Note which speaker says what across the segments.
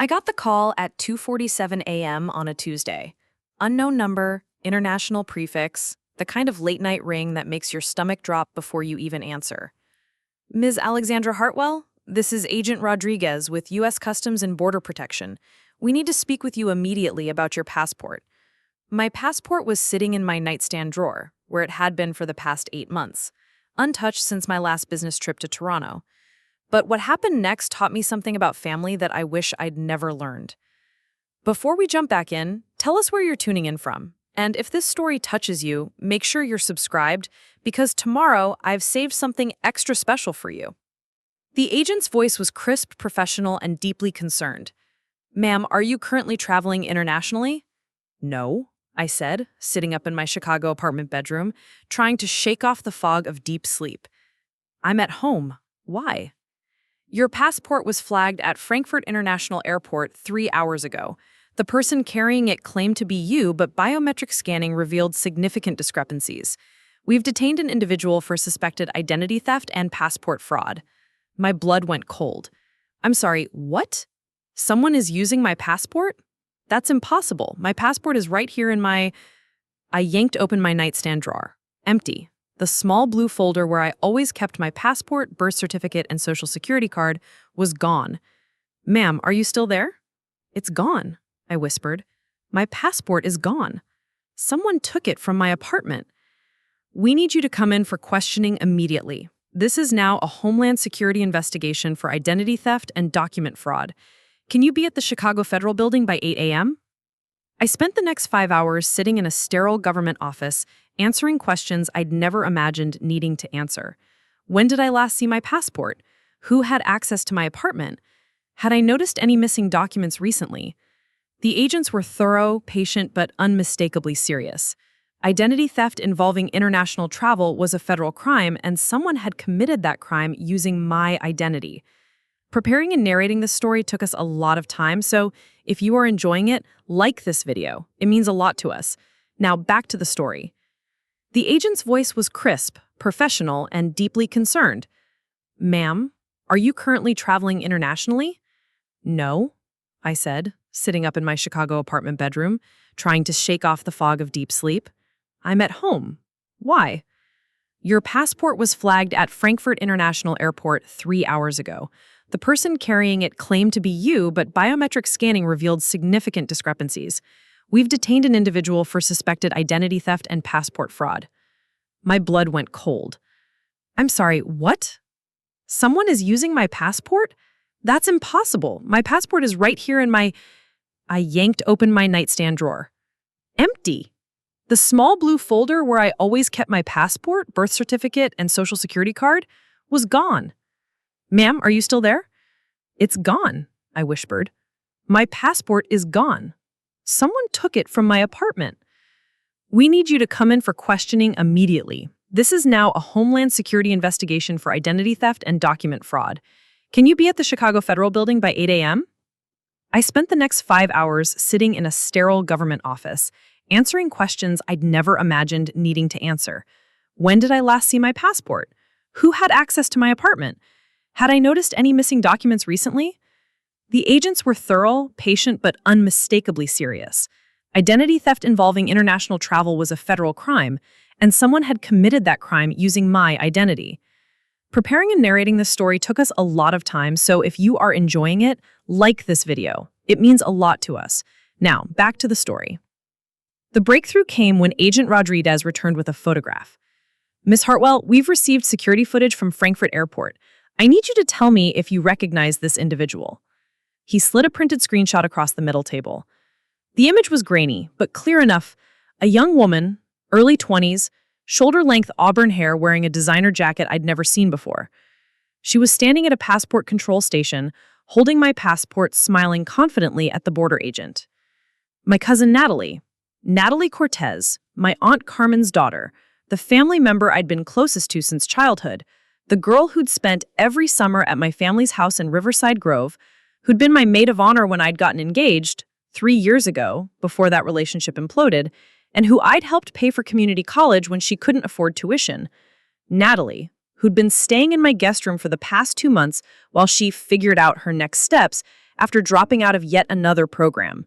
Speaker 1: I got the call at 2:47 a.m. on a Tuesday. Unknown number, international prefix, the kind of late-night ring that makes your stomach drop before you even answer. Ms. Alexandra Hartwell, this is Agent Rodriguez with U.S. Customs and Border Protection. We need to speak with you immediately about your passport. My passport was sitting in my nightstand drawer, where it had been for the past 8 months, untouched since my last business trip to Toronto. But what happened next taught me something about family that I wish I'd never learned. Before we jump back in, tell us where you're tuning in from. And if this story touches you, make sure you're subscribed, because tomorrow I've saved something extra special for you. The agent's voice was crisp, professional, and deeply concerned. Ma'am, are you currently traveling internationally? No, I said, sitting up in my Chicago apartment bedroom, trying to shake off the fog of deep sleep. I'm at home. Why? Your passport was flagged at Frankfurt International Airport 3 hours ago. The person carrying it claimed to be you, but biometric scanning revealed significant discrepancies. We've detained an individual for suspected identity theft and passport fraud. My blood went cold. I'm sorry, what? Someone is using my passport? That's impossible. My passport is right here in my... I yanked open my nightstand drawer. Empty. The small blue folder where I always kept my passport, birth certificate, and social security card was gone. Ma'am, are you still there? It's gone, I whispered. My passport is gone. Someone took it from my apartment. We need you to come in for questioning immediately. This is now a Homeland Security investigation for identity theft and document fraud. Can you be at the Chicago Federal Building by 8 a.m.? I spent the next 5 hours sitting in a sterile government office, answering questions I'd never imagined needing to answer. When did I last see my passport? Who had access to my apartment? Had I noticed any missing documents recently? The agents were thorough, patient, but unmistakably serious. Identity theft involving international travel was a federal crime, and someone had committed that crime using my identity. Preparing and narrating this story took us a lot of time, so if you are enjoying it, like this video. It means a lot to us. Now back to the story. The agent's voice was crisp, professional, and deeply concerned. Ma'am, are you currently traveling internationally? No, I said, sitting up in my Chicago apartment bedroom, trying to shake off the fog of deep sleep. I'm at home. Why? Your passport was flagged at Frankfurt International Airport 3 hours ago. The person carrying it claimed to be you, but biometric scanning revealed significant discrepancies. We've detained an individual for suspected identity theft and passport fraud. My blood went cold. I'm sorry, what? Someone is using my passport? That's impossible. My passport is right here in my... I yanked open my nightstand drawer. Empty. The small blue folder where I always kept my passport, birth certificate, and social security card was gone. Ma'am, are you still there? It's gone, I whispered. My passport is gone. Someone took it from my apartment. We need you to come in for questioning immediately. This is now a Homeland Security investigation for identity theft and document fraud. Can you be at the Chicago Federal Building by 8 a.m.? I spent the next 5 hours sitting in a sterile government office, answering questions I'd never imagined needing to answer. When did I last see my passport? Who had access to my apartment? Had I noticed any missing documents recently? The agents were thorough, patient, but unmistakably serious. Identity theft involving international travel was a federal crime, and someone had committed that crime using my identity. Preparing and narrating this story took us a lot of time, so if you are enjoying it, like this video. It means a lot to us. Now, back to the story. The breakthrough came when Agent Rodriguez returned with a photograph. Ms. Hartwell, we've received security footage from Frankfurt Airport. I need you to tell me if you recognize this individual. He slid a printed screenshot across the middle table. The image was grainy, but clear enough. A young woman, early 20s, shoulder-length auburn hair wearing a designer jacket I'd never seen before. She was standing at a passport control station, holding my passport, smiling confidently at the border agent. My cousin Natalie Cortez, my Aunt Carmen's daughter, the family member I'd been closest to since childhood, the girl who'd spent every summer at my family's house in Riverside Grove, who'd been my maid of honor when I'd gotten engaged 3 years ago, before that relationship imploded, and who I'd helped pay for community college when she couldn't afford tuition. Natalie, who'd been staying in my guest room for the past 2 months while she figured out her next steps, after dropping out of yet another program.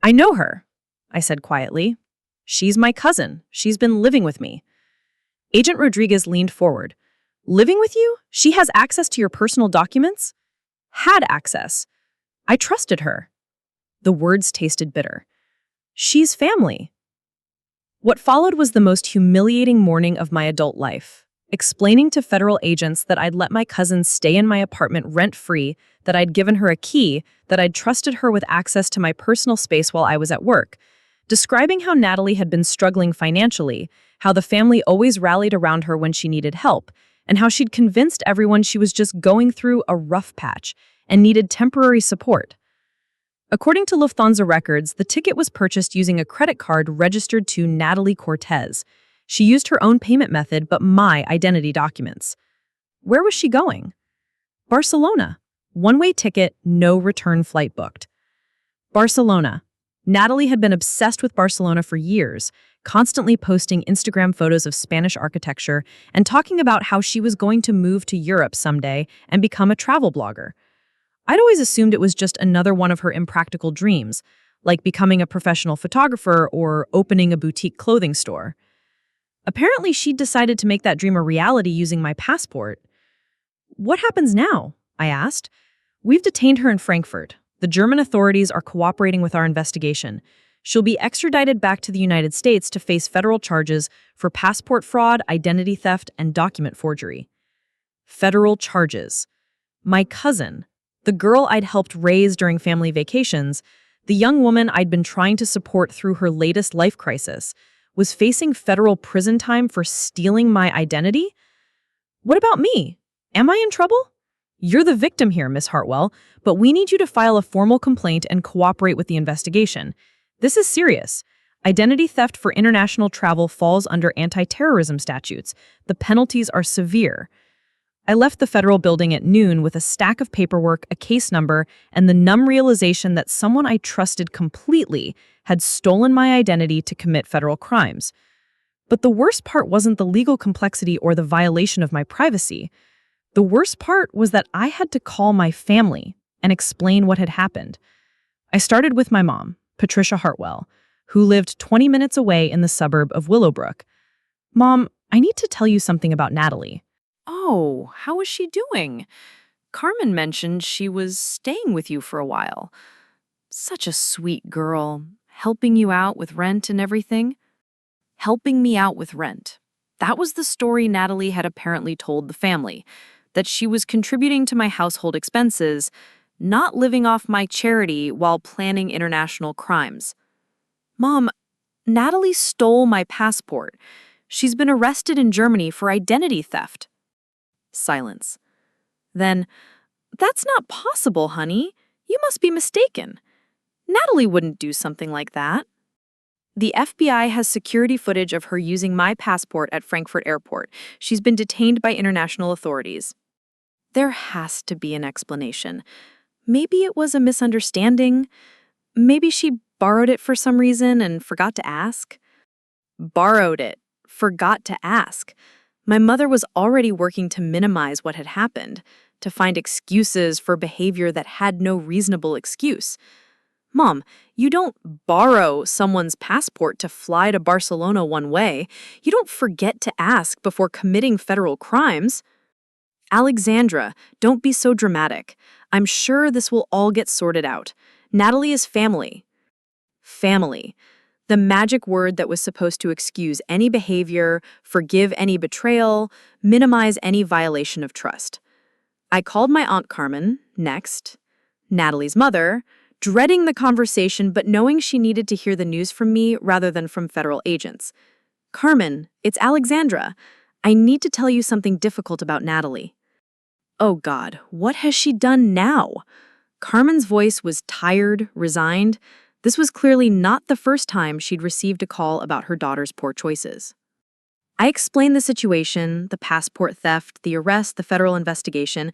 Speaker 1: I know her, I said quietly. She's my cousin. She's been living with me. Agent Rodriguez leaned forward. Living with you? She has access to your personal documents? Had access. I trusted her. The words tasted bitter. She's family. What followed was the most humiliating morning of my adult life. Explaining to federal agents that I'd let my cousin stay in my apartment rent-free, that I'd given her a key, that I'd trusted her with access to my personal space while I was at work. Describing how Natalie had been struggling financially, how the family always rallied around her when she needed help, and how she'd convinced everyone she was just going through a rough patch and needed temporary support. According to Lufthansa records, the ticket was purchased using a credit card registered to Natalie Cortez. She used her own payment method, but my identity documents. Where was she going? Barcelona. One-way ticket, no return flight booked. Barcelona. Natalie had been obsessed with Barcelona for years, constantly posting Instagram photos of Spanish architecture and talking about how she was going to move to Europe someday and become a travel blogger. I'd always assumed it was just another one of her impractical dreams, like becoming a professional photographer or opening a boutique clothing store. Apparently, she'd decided to make that dream a reality using my passport. What happens now? I asked. We've detained her in Frankfurt. The German authorities are cooperating with our investigation. She'll be extradited back to the United States to face federal charges for passport fraud, identity theft, and document forgery. Federal charges. My cousin, the girl I'd helped raise during family vacations, the young woman I'd been trying to support through her latest life crisis, was facing federal prison time for stealing my identity? What about me? Am I in trouble? You're the victim here, Miss Hartwell, but we need you to file a formal complaint and cooperate with the investigation. This is serious. Identity theft for international travel falls under anti-terrorism statutes. The penalties are severe. I left the federal building at noon with a stack of paperwork, a case number, and the numb realization that someone I trusted completely had stolen my identity to commit federal crimes. But the worst part wasn't the legal complexity or the violation of my privacy. The worst part was that I had to call my family and explain what had happened. I started with my mom, Patricia Hartwell, who lived 20 minutes away in the suburb of Willowbrook. Mom, I need to tell you something about Natalie.
Speaker 2: Oh, how is she doing? Carmen mentioned she was staying with you for a while. Such a sweet girl, helping you out with rent and everything. Helping me out with rent. That was the story Natalie had apparently told the family, that she was contributing to my household expenses, not living off my charity while planning international crimes. Mom, Natalie stole my passport. She's been arrested in Germany for identity theft. Silence. Then, that's not possible, honey. You must be mistaken. Natalie wouldn't do something like that. The FBI has security footage of her using my passport at Frankfurt Airport. She's been detained by international authorities. There has to be an explanation. Maybe it was a misunderstanding. Maybe she borrowed it for some reason and forgot to ask. Borrowed it. Forgot to ask. My mother was already working to minimize what had happened, to find excuses for behavior that had no reasonable excuse. Mom, you don't borrow someone's passport to fly to Barcelona one way. You don't forget to ask before committing federal crimes. Alexandra, don't be so dramatic. I'm sure this will all get sorted out. Natalie is family. Family. The magic word that was supposed to excuse any behavior, forgive any betrayal, minimize any violation of trust. I called my Aunt Carmen, next, Natalie's mother, dreading the conversation but knowing she needed to hear the news from me rather than from federal agents. Carmen, it's Alexandra. I need to tell you something difficult about Natalie. Oh God, what has she done now? Carmen's voice was tired, resigned. This was clearly not the first time she'd received a call about her daughter's poor choices. I explained the situation, the passport theft, the arrest, the federal investigation.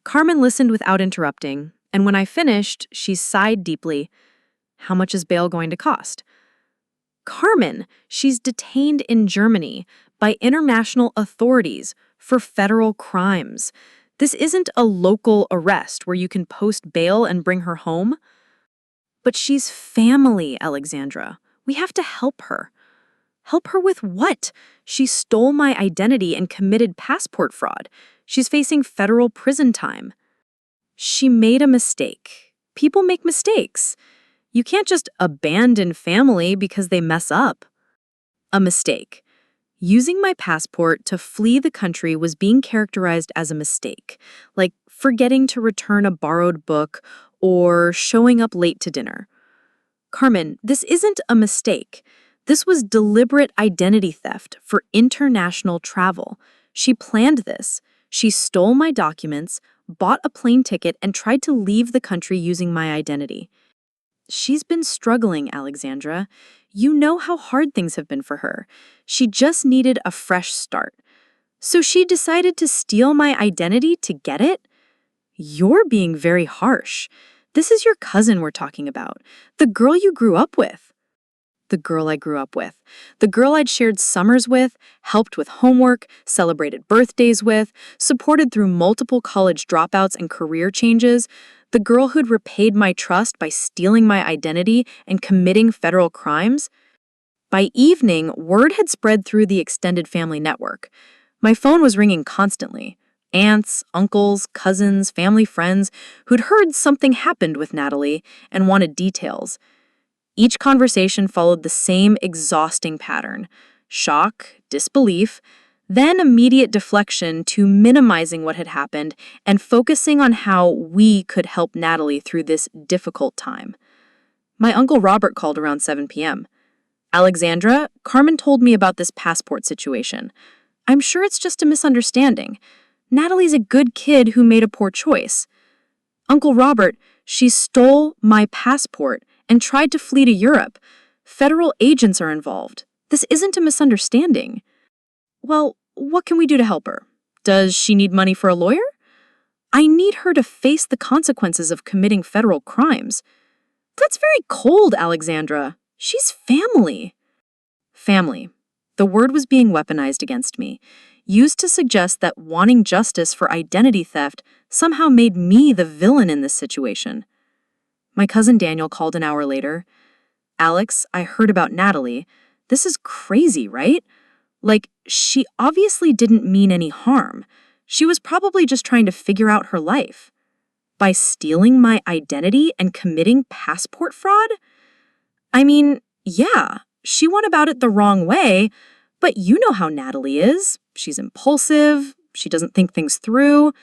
Speaker 2: Carmen listened without interrupting, and when I finished, she sighed deeply. How much is bail going to cost? Carmen, she's detained in Germany by international authorities for federal crimes. This isn't a local arrest where you can post bail and bring her home. But she's family, Alexandra. We have to help her. Help her with what? She stole my identity and committed passport fraud. She's facing federal prison time. She made a mistake. People make mistakes. You can't just abandon family because they mess up. A mistake. Using my passport to flee the country was being characterized as a mistake, like forgetting to return a borrowed book or showing up late to dinner. Carmen, this isn't a mistake. This was deliberate identity theft for international travel. She planned this. She stole my documents, bought a plane ticket, and tried to leave the country using my identity. She's been struggling, Alexandra. You know how hard things have been for her. She just needed a fresh start. So she decided to steal my identity to get it? You're being very harsh. This is your cousin we're talking about, the girl you grew up with. The girl I grew up with. The girl I'd shared summers with, helped with homework, celebrated birthdays with, supported through multiple college dropouts and career changes. The girl who'd repaid my trust by stealing my identity and committing federal crimes. By evening, word had spread through the extended family network. My phone was ringing constantly. Aunts, uncles, cousins, family friends who'd heard something happened with Natalie and wanted details. Each conversation followed the same exhausting pattern: shock, disbelief, then immediate deflection to minimizing what had happened and focusing on how we could help Natalie through this difficult time. My Uncle Robert called around 7 p.m. Alexandra, Carmen told me about this passport situation. I'm sure it's just a misunderstanding. Natalie's a good kid who made a poor choice. Uncle Robert, she stole my passport and tried to flee to Europe. Federal agents are involved. This isn't a misunderstanding. Well, what can we do to help her? Does she need money for a lawyer? I need her to face the consequences of committing federal crimes. That's very cold, Alexandra. She's family. Family. The word was being weaponized against me, used to suggest that wanting justice for identity theft somehow made me the villain in this situation. My cousin Daniel called an hour later. Alex, I heard about Natalie. This is crazy, right? Like, she obviously didn't mean any harm. She was probably just trying to figure out her life. By stealing my identity and committing passport fraud? I mean, yeah, she went about it the wrong way, but you know how Natalie is. She's impulsive. She doesn't think things through.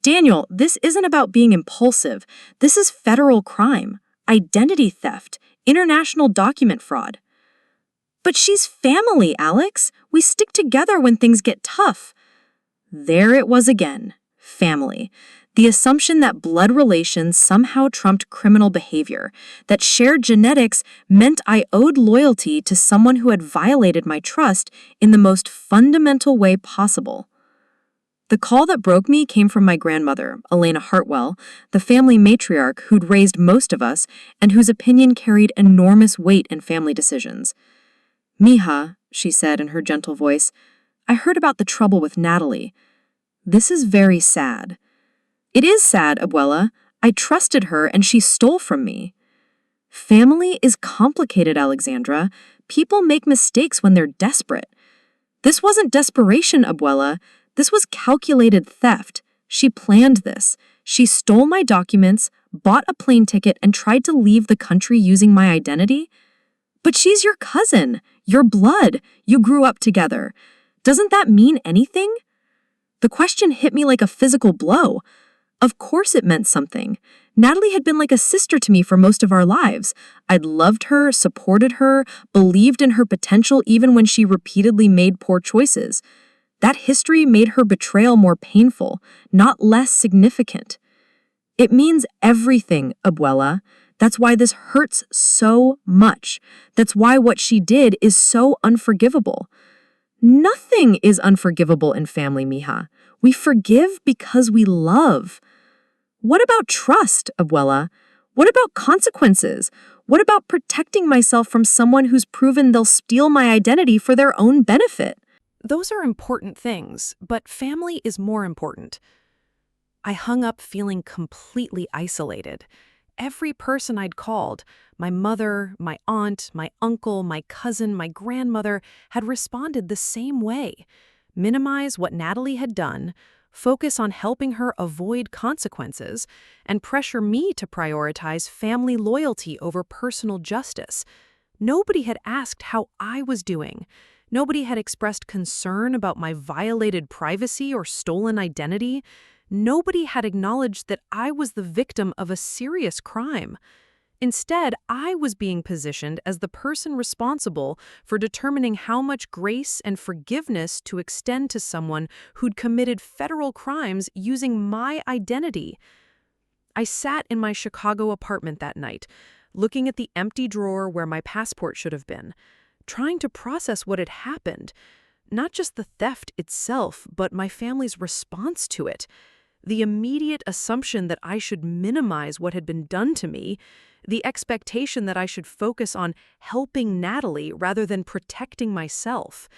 Speaker 2: Daniel, this isn't about being impulsive. This is federal crime, identity theft, international document fraud. But she's family, Alex. We stick together when things get tough. There it was again, family. The assumption that blood relations somehow trumped criminal behavior, that shared genetics meant I owed loyalty to someone who had violated my trust in the most fundamental way possible. The call that broke me came from my grandmother, Alexandra Hartwell, the family matriarch who'd raised most of us and whose opinion carried enormous weight in family decisions. Mija, she said in her gentle voice, I heard about the trouble with Natalie. This is very sad. It is sad, Abuela. I trusted her and she stole from me. Family is complicated, Alexandra. People make mistakes when they're desperate. This wasn't desperation, Abuela. This was calculated theft. She planned this. She stole my documents, bought a plane ticket, and tried to leave the country using my identity. But she's your cousin, your blood. You grew up together. Doesn't that mean anything? The question hit me like a physical blow. Of course it meant something. Natalie had been like a sister to me for most of our lives. I'd loved her, supported her, believed in her potential even when she repeatedly made poor choices. That history made her betrayal more painful, not less significant. It means everything, Abuela. That's why this hurts so much. That's why what she did is so unforgivable. Nothing is unforgivable in family, Mija. We forgive because we love. What about trust, Abuela? What about consequences? What about protecting myself from someone who's proven they'll steal my identity for their own benefit?
Speaker 1: Those are important things, but family is more important. I hung up feeling completely isolated. Every person I'd called, my mother, my aunt, my uncle, my cousin, my grandmother, had responded the same way. Minimize what Natalie had done, focus on helping her avoid consequences, and pressure me to prioritize family loyalty over personal justice. Nobody had asked how I was doing. Nobody had expressed concern about my violated privacy or stolen identity. Nobody had acknowledged that I was the victim of a serious crime. Instead, I was being positioned as the person responsible for determining how much grace and forgiveness to extend to someone who'd committed federal crimes using my identity. I sat in my Chicago apartment that night, looking at the empty drawer where my passport should have been, trying to process what had happened, not just the theft itself, but my family's response to it. The immediate assumption that I should minimize what had been done to me, the expectation that I should focus on helping Natalie rather than protecting myself,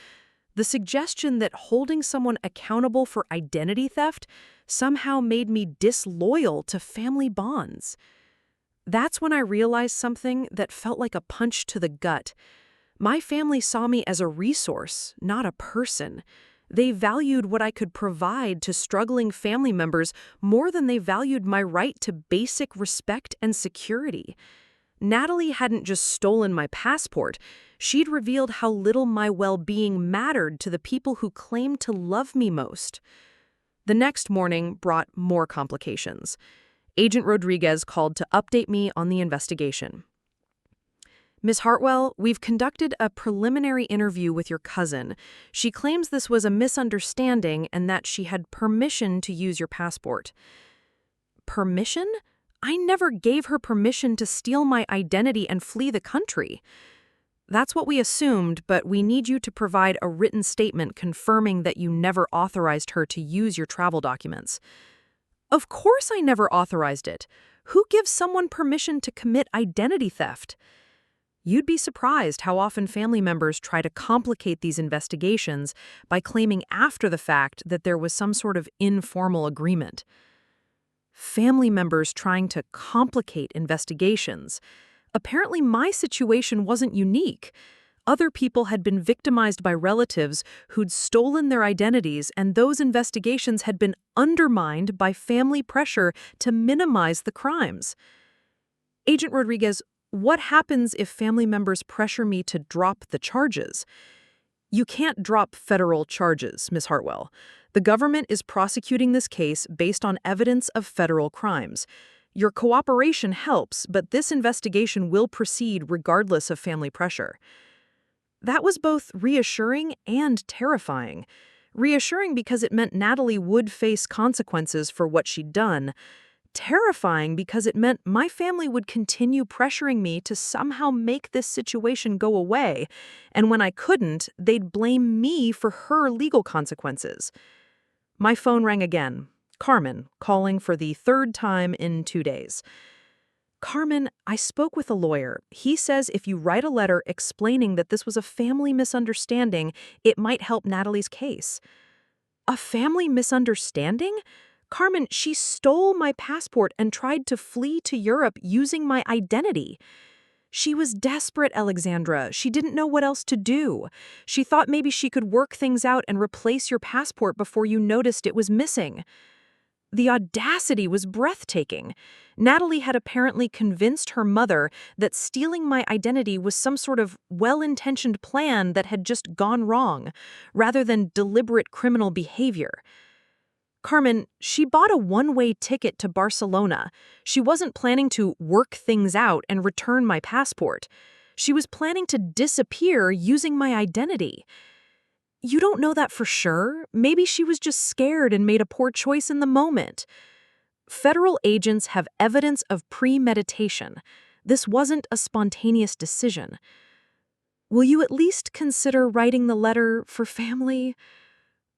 Speaker 1: the suggestion that holding someone accountable for identity theft somehow made me disloyal to family bonds. That's when I realized something that felt like a punch to the gut. My family saw me as a resource, not a person. They valued what I could provide to struggling family members more than they valued my right to basic respect and security. Natalie hadn't just stolen my passport, she'd revealed how little my well-being mattered to the people who claimed to love me most. The next morning brought more complications. Agent Rodriguez called to update me on the investigation. Ms. Hartwell, we've conducted a preliminary interview with your cousin. She claims this was a misunderstanding and that she had permission to use your passport. Permission? I never gave her permission to steal my identity and flee the country. That's what we assumed, but we need you to provide a written statement confirming that you never authorized her to use your travel documents. Of course I never authorized it. Who gives someone permission to commit identity theft? You'd be surprised how often family members try to complicate these investigations by claiming after the fact that there was some sort of informal agreement. Family members trying to complicate investigations. Apparently, my situation wasn't unique. Other people had been victimized by relatives who'd stolen their identities, and those investigations had been undermined by family pressure to minimize the crimes. Agent Rodriguez, what happens if family members pressure me to drop the charges? You can't drop federal charges, Ms. Hartwell. The government is prosecuting this case based on evidence of federal crimes. Your cooperation helps, but this investigation will proceed regardless of family pressure. That was both reassuring and terrifying. Reassuring because it meant Natalie would face consequences for what she'd done. Terrifying because it meant my family would continue pressuring me to somehow make this situation go away, and when I couldn't, they'd blame me for her legal consequences. My phone rang again. Carmen, calling for the third time in 2 days. Carmen, I spoke with a lawyer. He says if you write a letter explaining that this was a family misunderstanding, it might help Natalie's case. A family misunderstanding? Carmen, she stole my passport and tried to flee to Europe using my identity. She was desperate, Alexandra. She didn't know what else to do. She thought maybe she could work things out and replace your passport before you noticed it was missing. The audacity was breathtaking. Natalie had apparently convinced her mother that stealing my identity was some sort of well-intentioned plan that had just gone wrong, rather than deliberate criminal behavior. Carmen, she bought a one-way ticket to Barcelona. She wasn't planning to work things out and return my passport. She was planning to disappear using my identity. You don't know that for sure. Maybe she was just scared and made a poor choice in the moment. Federal agents have evidence of premeditation. This wasn't a spontaneous decision. Will you at least consider writing the letter for family?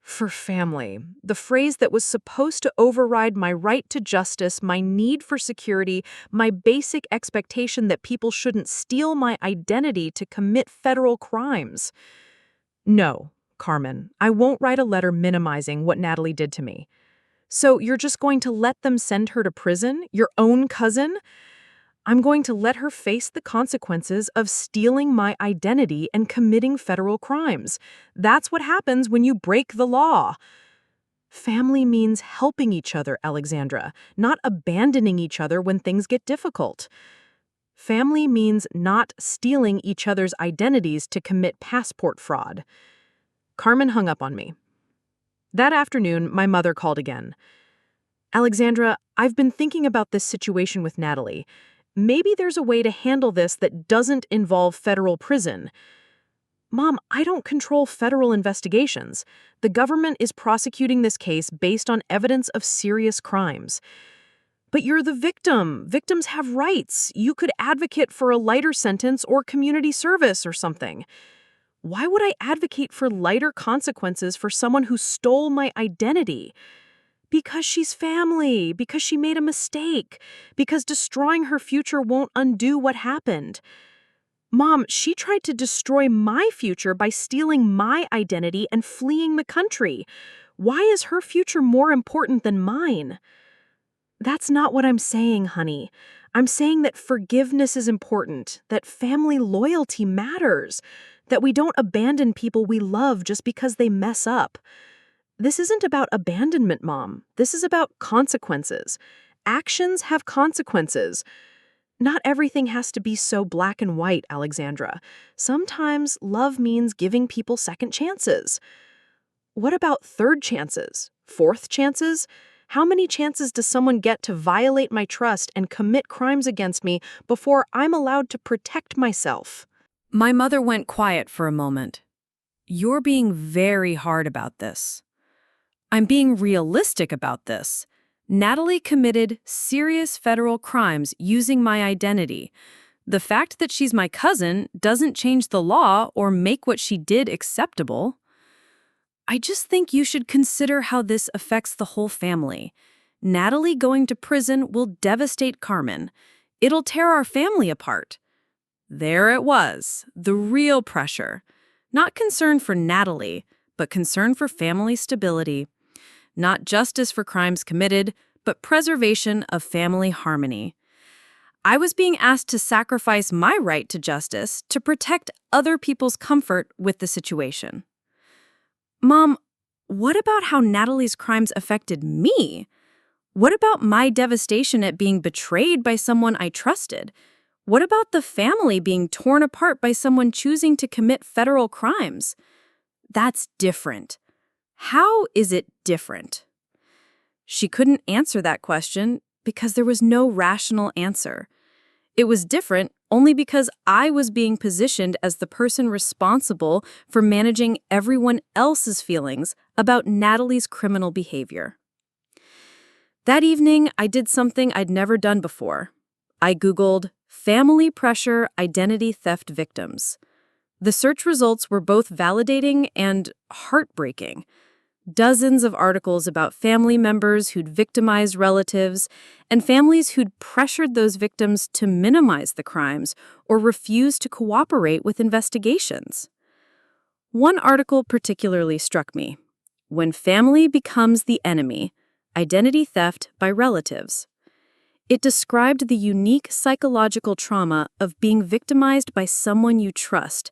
Speaker 1: For family, the phrase that was supposed to override my right to justice, my need for security, my basic expectation that people shouldn't steal my identity to commit federal crimes. No, Carmen, I won't write a letter minimizing what Natalie did to me. So you're just going to let them send her to prison? Your own cousin? I'm going to let her face the consequences of stealing my identity and committing federal crimes. That's what happens when you break the law. Family means helping each other, Alexandra, not abandoning each other when things get difficult. Family means not stealing each other's identities to commit passport fraud. Carmen hung up on me. That afternoon, my mother called again. Alexandra, I've been thinking about this situation with Natalie. Maybe there's a way to handle this that doesn't involve federal prison. Mom, I don't control federal investigations. The government is prosecuting this case based on evidence of serious crimes. But you're the victim. Victims have rights. You could advocate for a lighter sentence or community service or something. Why would I advocate for lighter consequences for someone who stole my identity? Because she's family, because she made a mistake, because destroying her future won't undo what happened. Mom, she tried to destroy my future by stealing my identity and fleeing the country. Why is her future more important than mine? That's not what I'm saying, honey. I'm saying that forgiveness is important, that family loyalty matters, that we don't abandon people we love just because they mess up. This isn't about abandonment, Mom. This is about consequences. Actions have consequences. Not everything has to be so black and white, Alexandra. Sometimes love means giving people second chances. What about third chances? Fourth chances? How many chances does someone get to violate my trust and commit crimes against me before I'm allowed to protect myself?
Speaker 2: My mother went quiet for a moment. You're being very hard about this. I'm being realistic about this. Natalie committed serious federal crimes using my identity. The fact that she's my cousin doesn't change the law or make what she did acceptable. I just think you should consider how this affects the whole family. Natalie going to prison will devastate Carmen. It'll tear our family apart. There it was, the real pressure. Not concern for Natalie, but concern for family stability. Not justice for crimes committed, but preservation of family harmony. I was being asked to sacrifice my right to justice to protect other people's comfort with the situation. Mom, what about how Natalie's crimes affected me? What about my devastation at being betrayed by someone I trusted? What about the family being torn apart by someone choosing to commit federal crimes? That's different. How is it different? She couldn't answer that question because there was no rational answer. It was different only because I was being positioned as the person responsible for managing everyone else's feelings about Natalie's criminal behavior. That evening, I did something I'd never done before. I Googled family pressure identity theft victims. The search results were both validating and heartbreaking. Dozens of articles about family members who'd victimized relatives and families who'd pressured those victims to minimize the crimes or refuse to cooperate with investigations. One article particularly struck me. When Family Becomes the Enemy, Identity Theft by Relatives. It described the unique psychological trauma of being victimized by someone you trust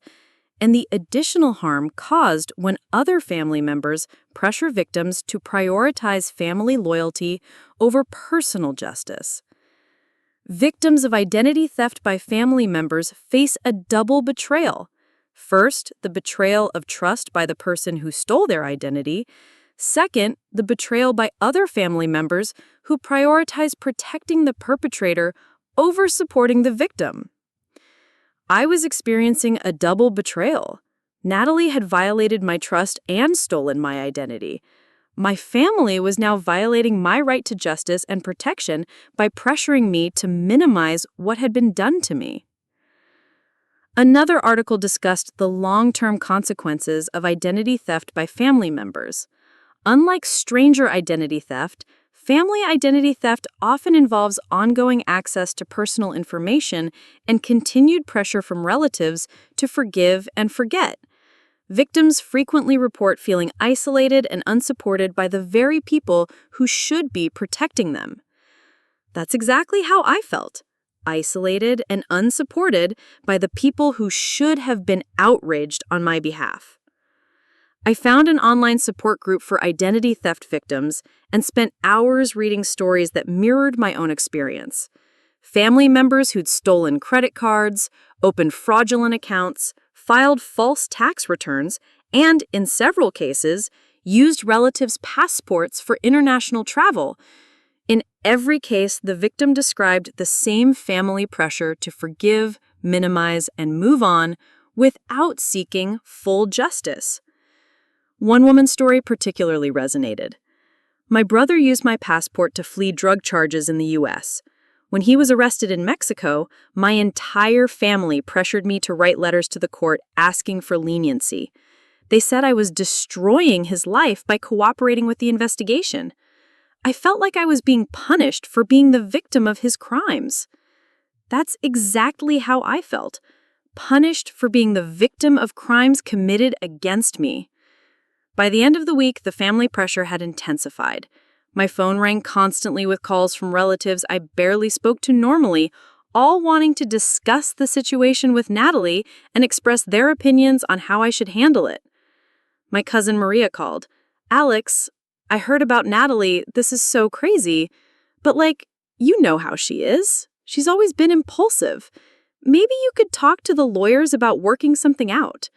Speaker 2: and the additional harm caused when other family members pressure victims to prioritize family loyalty over personal justice. Victims of identity theft by family members face a double betrayal. First, the betrayal of trust by the person who stole their identity. Second, the betrayal by other family members who prioritize protecting the perpetrator over supporting the victim. I was experiencing a double betrayal. Natalie had violated my trust and stolen my identity. My family was now violating my right to justice and protection by pressuring me to minimize what had been done to me. Another article discussed the long-term consequences of identity theft by family members. Unlike stranger identity theft, family identity theft often involves ongoing access to personal information and continued pressure from relatives to forgive and forget. Victims frequently report feeling isolated and unsupported by the very people who should be protecting them. That's exactly how I felt. Isolated and unsupported by the people who should have been outraged on my behalf. I found an online support group for identity theft victims and spent hours reading stories that mirrored my own experience. Family members who'd stolen credit cards, opened fraudulent accounts, filed false tax returns, and, in several cases, used relatives' passports for international travel. In every case, the victim described the same family pressure to forgive, minimize, and move on without seeking full justice. One woman's story particularly resonated. My brother used my passport to flee drug charges in the U.S. When he was arrested in Mexico, my entire family pressured me to write letters to the court asking for leniency. They said I was destroying his life by cooperating with the investigation. I felt like I was being punished for being the victim of his crimes. That's exactly how I felt, punished for being the victim of crimes committed against me. By the end of the week, the family pressure had intensified. My phone rang constantly with calls from relatives I barely spoke to normally, all wanting to discuss the situation with Natalie and express their opinions on how I should handle it. My cousin Maria called. "Alex, I heard about Natalie. This is so crazy. But you know how she is. She's always been impulsive. Maybe you could talk to the lawyers about working something out."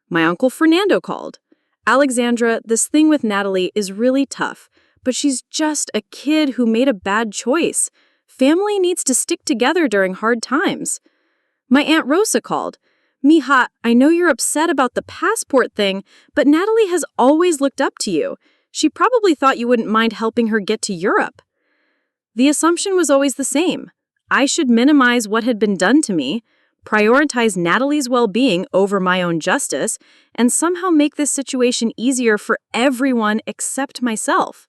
Speaker 2: My uncle Fernando called. "Alexandra, this thing with Natalie is really tough, but she's just a kid who made a bad choice. Family needs to stick together during hard times." My Aunt Rosa called. "Mija, I know you're upset about the passport thing, but Natalie has always looked up to you. She probably thought you wouldn't mind helping her get to Europe." The assumption was always the same. I should minimize what had been done to me, prioritize Natalie's well-being over my own justice, and somehow make this situation easier for everyone except myself.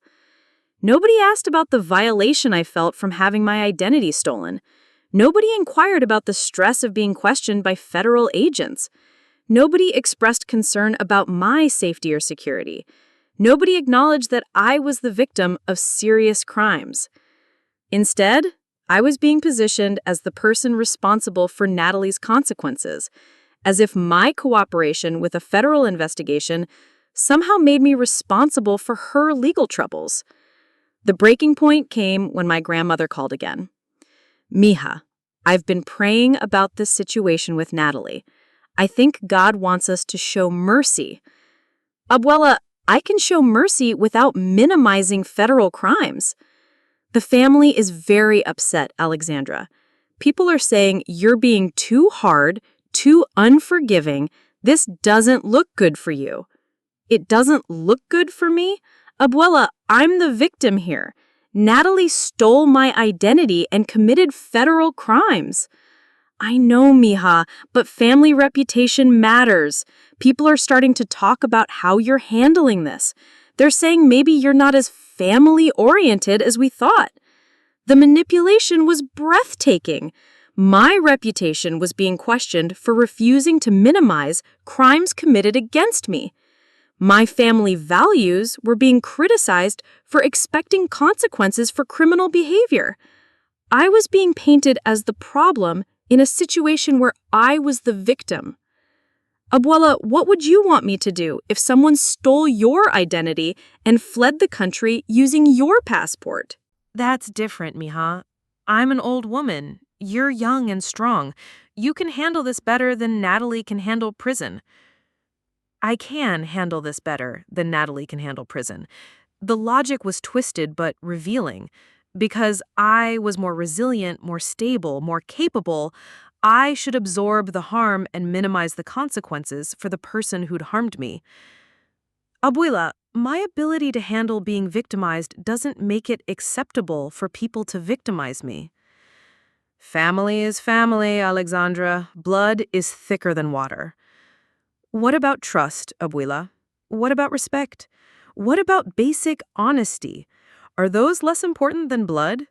Speaker 2: Nobody asked about the violation I felt from having my identity stolen. Nobody inquired about the stress of being questioned by federal agents. Nobody expressed concern about my safety or security. Nobody acknowledged that I was the victim of serious crimes. Instead, I was being positioned as the person responsible for Natalie's consequences, as if my cooperation with a federal investigation somehow made me responsible for her legal troubles. The breaking point came when my grandmother called again. "Mija, I've been praying about this situation with Natalie. I think God wants us to show mercy." "Abuela, I can show mercy without minimizing federal crimes." "The family is very upset, Alexandra. People are saying you're being too hard, too unforgiving. This doesn't look good for you." "It doesn't look good for me? Abuela, I'm the victim here. Natalie stole my identity and committed federal crimes." "I know, Mija, but family reputation matters. People are starting to talk about how you're handling this. They're saying maybe you're not as family-oriented as we thought." The manipulation was breathtaking. My reputation was being questioned for refusing to minimize crimes committed against me. My family values were being criticized for expecting consequences for criminal behavior. I was being painted as the problem in a situation where I was the victim. "Abuela, what would you want me to do if someone stole your identity and fled the country using your passport?"
Speaker 1: That's different, Mija. I'm an old woman. You're young and strong. You can handle this better than Natalie can handle prison. I can handle this better than Natalie can handle prison. The logic was twisted but revealing. Because I was more resilient, more stable, more capable, I should absorb the harm and minimize the consequences for the person who'd harmed me. Abuela, my ability to handle being victimized doesn't make it acceptable for people to victimize me. Family is family, Alexandra. Blood is thicker than water. What about trust, Abuela? What about respect? What about basic honesty? Are those less important than blood?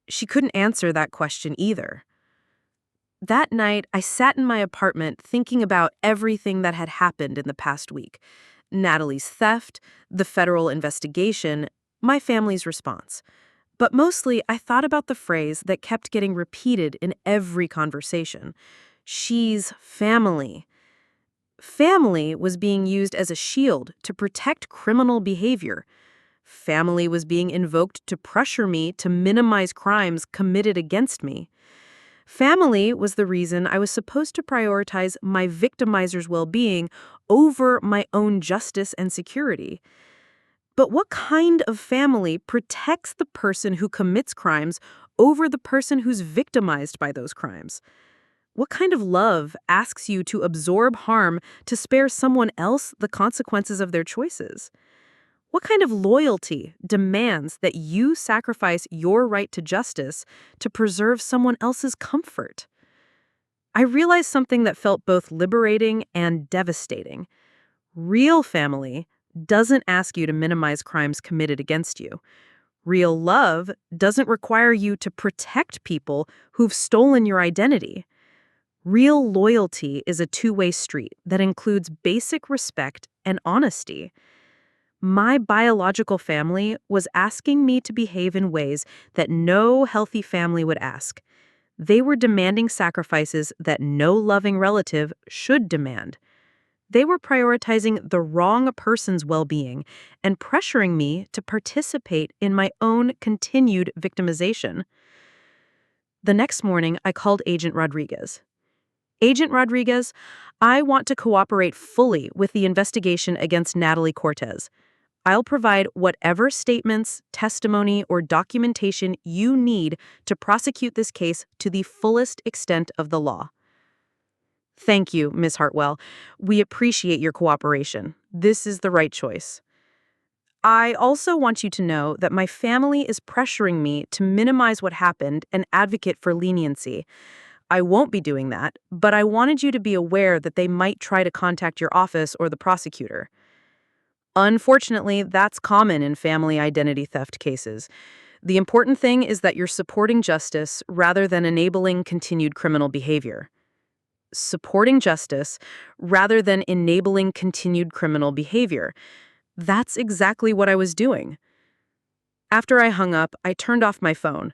Speaker 1: She couldn't answer that question either.
Speaker 3: That night, I sat in my apartment thinking about everything that had happened in the past week. Natalie's theft, the federal investigation, my family's response. But mostly, I thought about the phrase that kept getting repeated in every conversation. She's family. Family was being used as a shield to protect criminal behavior. Family was being invoked to pressure me to minimize crimes committed against me. Family was the reason I was supposed to prioritize my victimizer's well-being over my own justice and security. But what kind of family protects the person who commits crimes over the person who's victimized by those crimes? What kind of love asks you to absorb harm to spare someone else the consequences of their choices? What kind of loyalty demands that you sacrifice your right to justice to preserve someone else's comfort? I realized something that felt both liberating and devastating. Real family doesn't ask you to minimize crimes committed against you. Real love doesn't require you to protect people who've stolen your identity. Real loyalty is a two-way street that includes basic respect and honesty. My biological family was asking me to behave in ways that no healthy family would ask. They were demanding sacrifices that no loving relative should demand. They were prioritizing the wrong person's well-being and pressuring me to participate in my own continued victimization. The next morning, I called Agent Rodriguez. Agent Rodriguez, I want to cooperate fully with the investigation against Natalie Cortez. I'll provide whatever statements, testimony, or documentation you need to prosecute this case to the fullest extent of the law. Thank you, Ms. Hartwell. We appreciate your cooperation. This is the right choice. I also want you to know that my family is pressuring me to minimize what happened and advocate for leniency. I won't be doing that, but I wanted you to be aware that they might try to contact your office or the prosecutor. Unfortunately, that's common in family identity theft cases. The important thing is that you're supporting justice rather than enabling continued criminal behavior. Supporting justice rather than enabling continued criminal behavior. That's exactly what I was doing. After I hung up, I turned off my phone.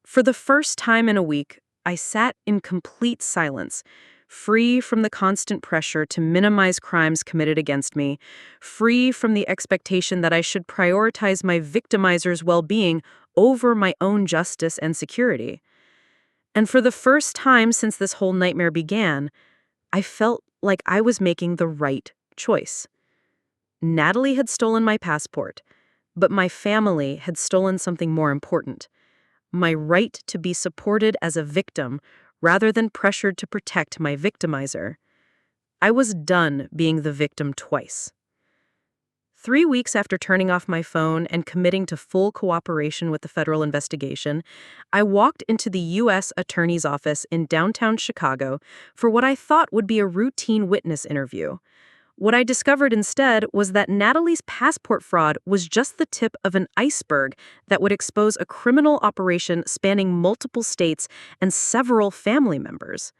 Speaker 3: For the first time in a week, I sat in complete silence, free from the constant pressure to minimize crimes committed against me, free from the expectation that I should prioritize my victimizer's well-being over my own justice and security. And for the first time since this whole nightmare began, I felt like I was making the right choice. Natalie had stolen my passport, but my family had stolen something more important: my right to be supported as a victim rather than pressured to protect my victimizer. I was done being the victim twice. 3 weeks after turning off my phone and committing to full cooperation with the federal investigation, I walked into the U.S. Attorney's Office in downtown Chicago for what I thought would be a routine witness interview. What I discovered instead was that Natalie's passport fraud was just the tip of an iceberg that would expose a criminal operation spanning multiple states and several family members.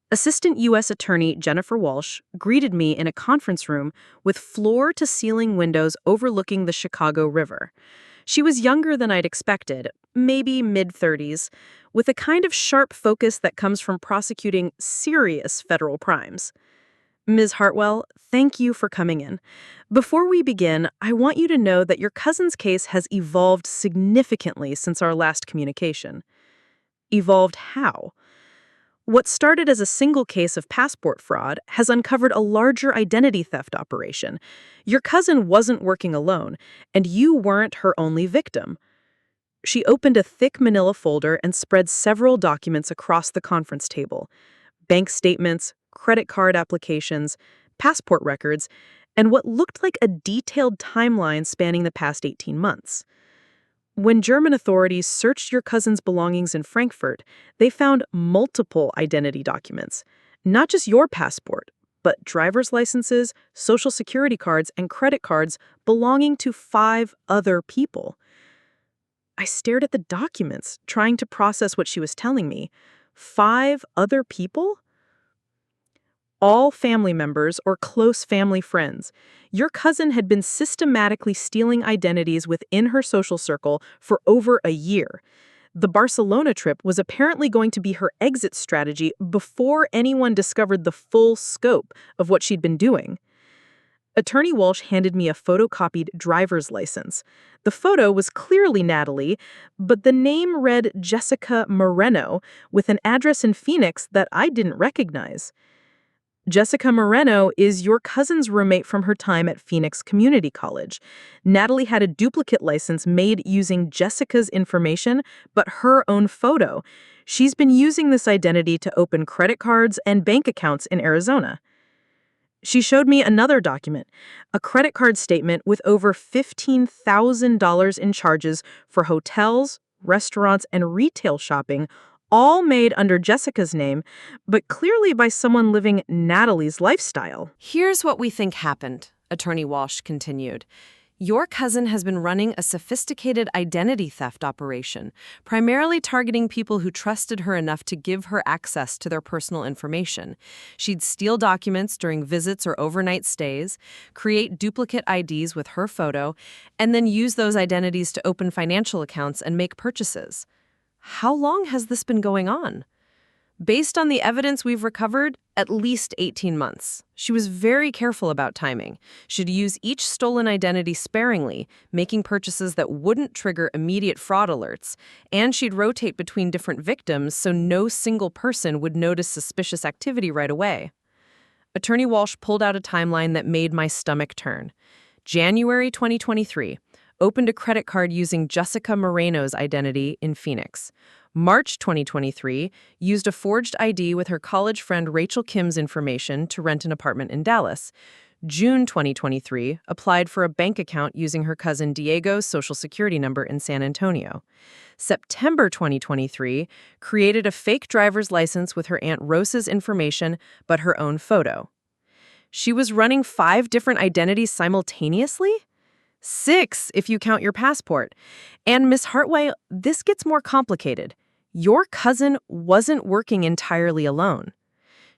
Speaker 3: Assistant U.S. Attorney Jennifer Walsh greeted me in a conference room with floor-to-ceiling windows overlooking the Chicago River. She was younger than I'd expected, maybe mid-30s, with a kind of sharp focus that comes from prosecuting serious federal crimes. Ms. Hartwell, thank you for coming in. Before we begin, I want you to know that your cousin's case has evolved significantly since our last communication. Evolved how? What started as a single case of passport fraud has uncovered a larger identity theft operation. Your cousin wasn't working alone, and you weren't her only victim. She opened a thick manila folder and spread several documents across the conference table: bank statements, credit card applications, passport records, and what looked like a detailed timeline spanning the past 18 months. When German authorities searched your cousin's belongings in Frankfurt, they found multiple identity documents, not just your passport, but driver's licenses, social security cards, and credit cards belonging to 5 other people. I stared at the documents, trying to process what she was telling me. 5 other people? All family members or close family friends. Your cousin had been systematically stealing identities within her social circle for over a year. The Barcelona trip was apparently going to be her exit strategy before anyone discovered the full scope of what she'd been doing. Attorney Walsh handed me a photocopied driver's license. The photo was clearly Natalie, but the name read Jessica Moreno with an address in Phoenix that I didn't recognize. Jessica Moreno is your cousin's roommate from her time at Phoenix Community College. Natalie had a duplicate license made using Jessica's information, but her own photo. She's been using this identity to open credit cards and bank accounts in Arizona. She showed me another document, a credit card statement with over $15,000 in charges for hotels, restaurants, and retail shopping, all made under Jessica's name, but clearly by someone living Natalie's lifestyle.
Speaker 1: Here's what we think happened, Attorney Walsh continued. Your cousin has been running a sophisticated identity theft operation, primarily targeting people who trusted her enough to give her access to their personal information. She'd steal documents during visits or overnight stays, create duplicate IDs with her photo, and then use those identities to open financial accounts and make purchases. How long has this been going on? Based on the evidence we've recovered, at least 18 months. She was very careful about timing. She'd use each stolen identity sparingly, making purchases that wouldn't trigger immediate fraud alerts, and she'd rotate between different victims so no single person would notice suspicious activity right away. Attorney Walsh pulled out a timeline that made my stomach turn. January 2023, opened a credit card using Jessica Moreno's identity in Phoenix. March 2023, used a forged ID with her college friend Rachel Kim's information to rent an apartment in Dallas. June 2023, applied for a bank account using her cousin Diego's social security number in San Antonio. September 2023, created a fake driver's license with her Aunt Rosa's information but her own photo. She was running 5 different identities simultaneously? 6 if you count your passport. And Miss Hartwell, this gets more complicated. Your cousin wasn't working entirely alone.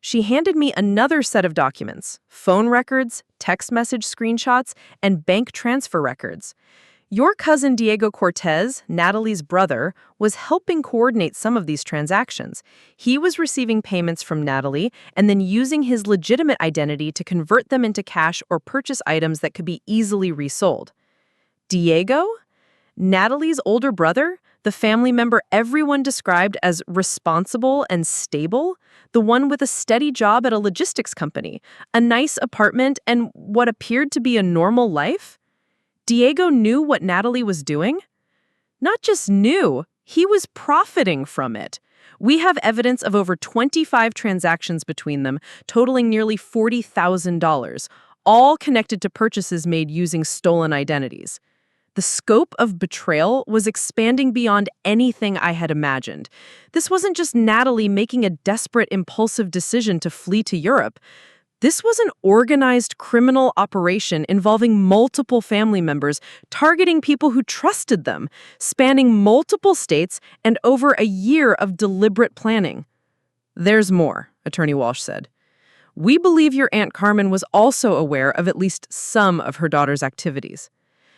Speaker 1: She handed me another set of documents, phone records, text message screenshots, and bank transfer records. Your cousin Diego Cortez, Natalie's brother, was helping coordinate some of these transactions. He was receiving payments from Natalie and then using his legitimate identity to convert them into cash or purchase items that could be easily resold. Diego? Natalie's older brother? The family member everyone described as responsible and stable? The one with a steady job at a logistics company, a nice apartment, and what appeared to be a normal life? Diego knew what Natalie was doing? Not just knew, he was profiting from it. We have evidence of over 25 transactions between them, totaling nearly $40,000, all connected to purchases made using stolen identities. The scope of betrayal was expanding beyond anything I had imagined. This wasn't just Natalie making a desperate, impulsive decision to flee to Europe. This was an organized criminal operation involving multiple family members, targeting people who trusted them, spanning multiple states and over a year of deliberate planning. There's more, Attorney Walsh said. We believe your Aunt Carmen was also aware of at least some of her daughter's activities.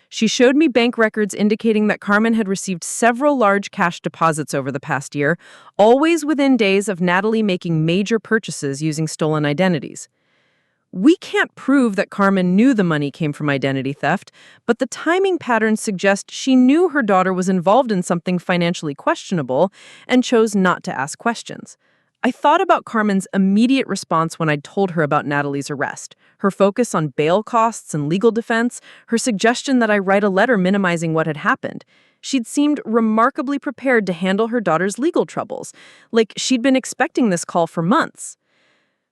Speaker 1: She showed me bank records indicating that Carmen had received several large cash deposits over the past year, always within days of Natalie making major purchases using stolen identities. We can't prove that Carmen knew the money came from identity theft, but the timing patterns suggest she knew her daughter was involved in something financially questionable and chose not to ask questions. I thought about Carmen's immediate response when I'd told her about Natalie's arrest, her focus on bail costs and legal defense, her suggestion that I write a letter minimizing what had happened. She'd seemed remarkably prepared to handle her daughter's legal troubles, like she'd been expecting this call for months.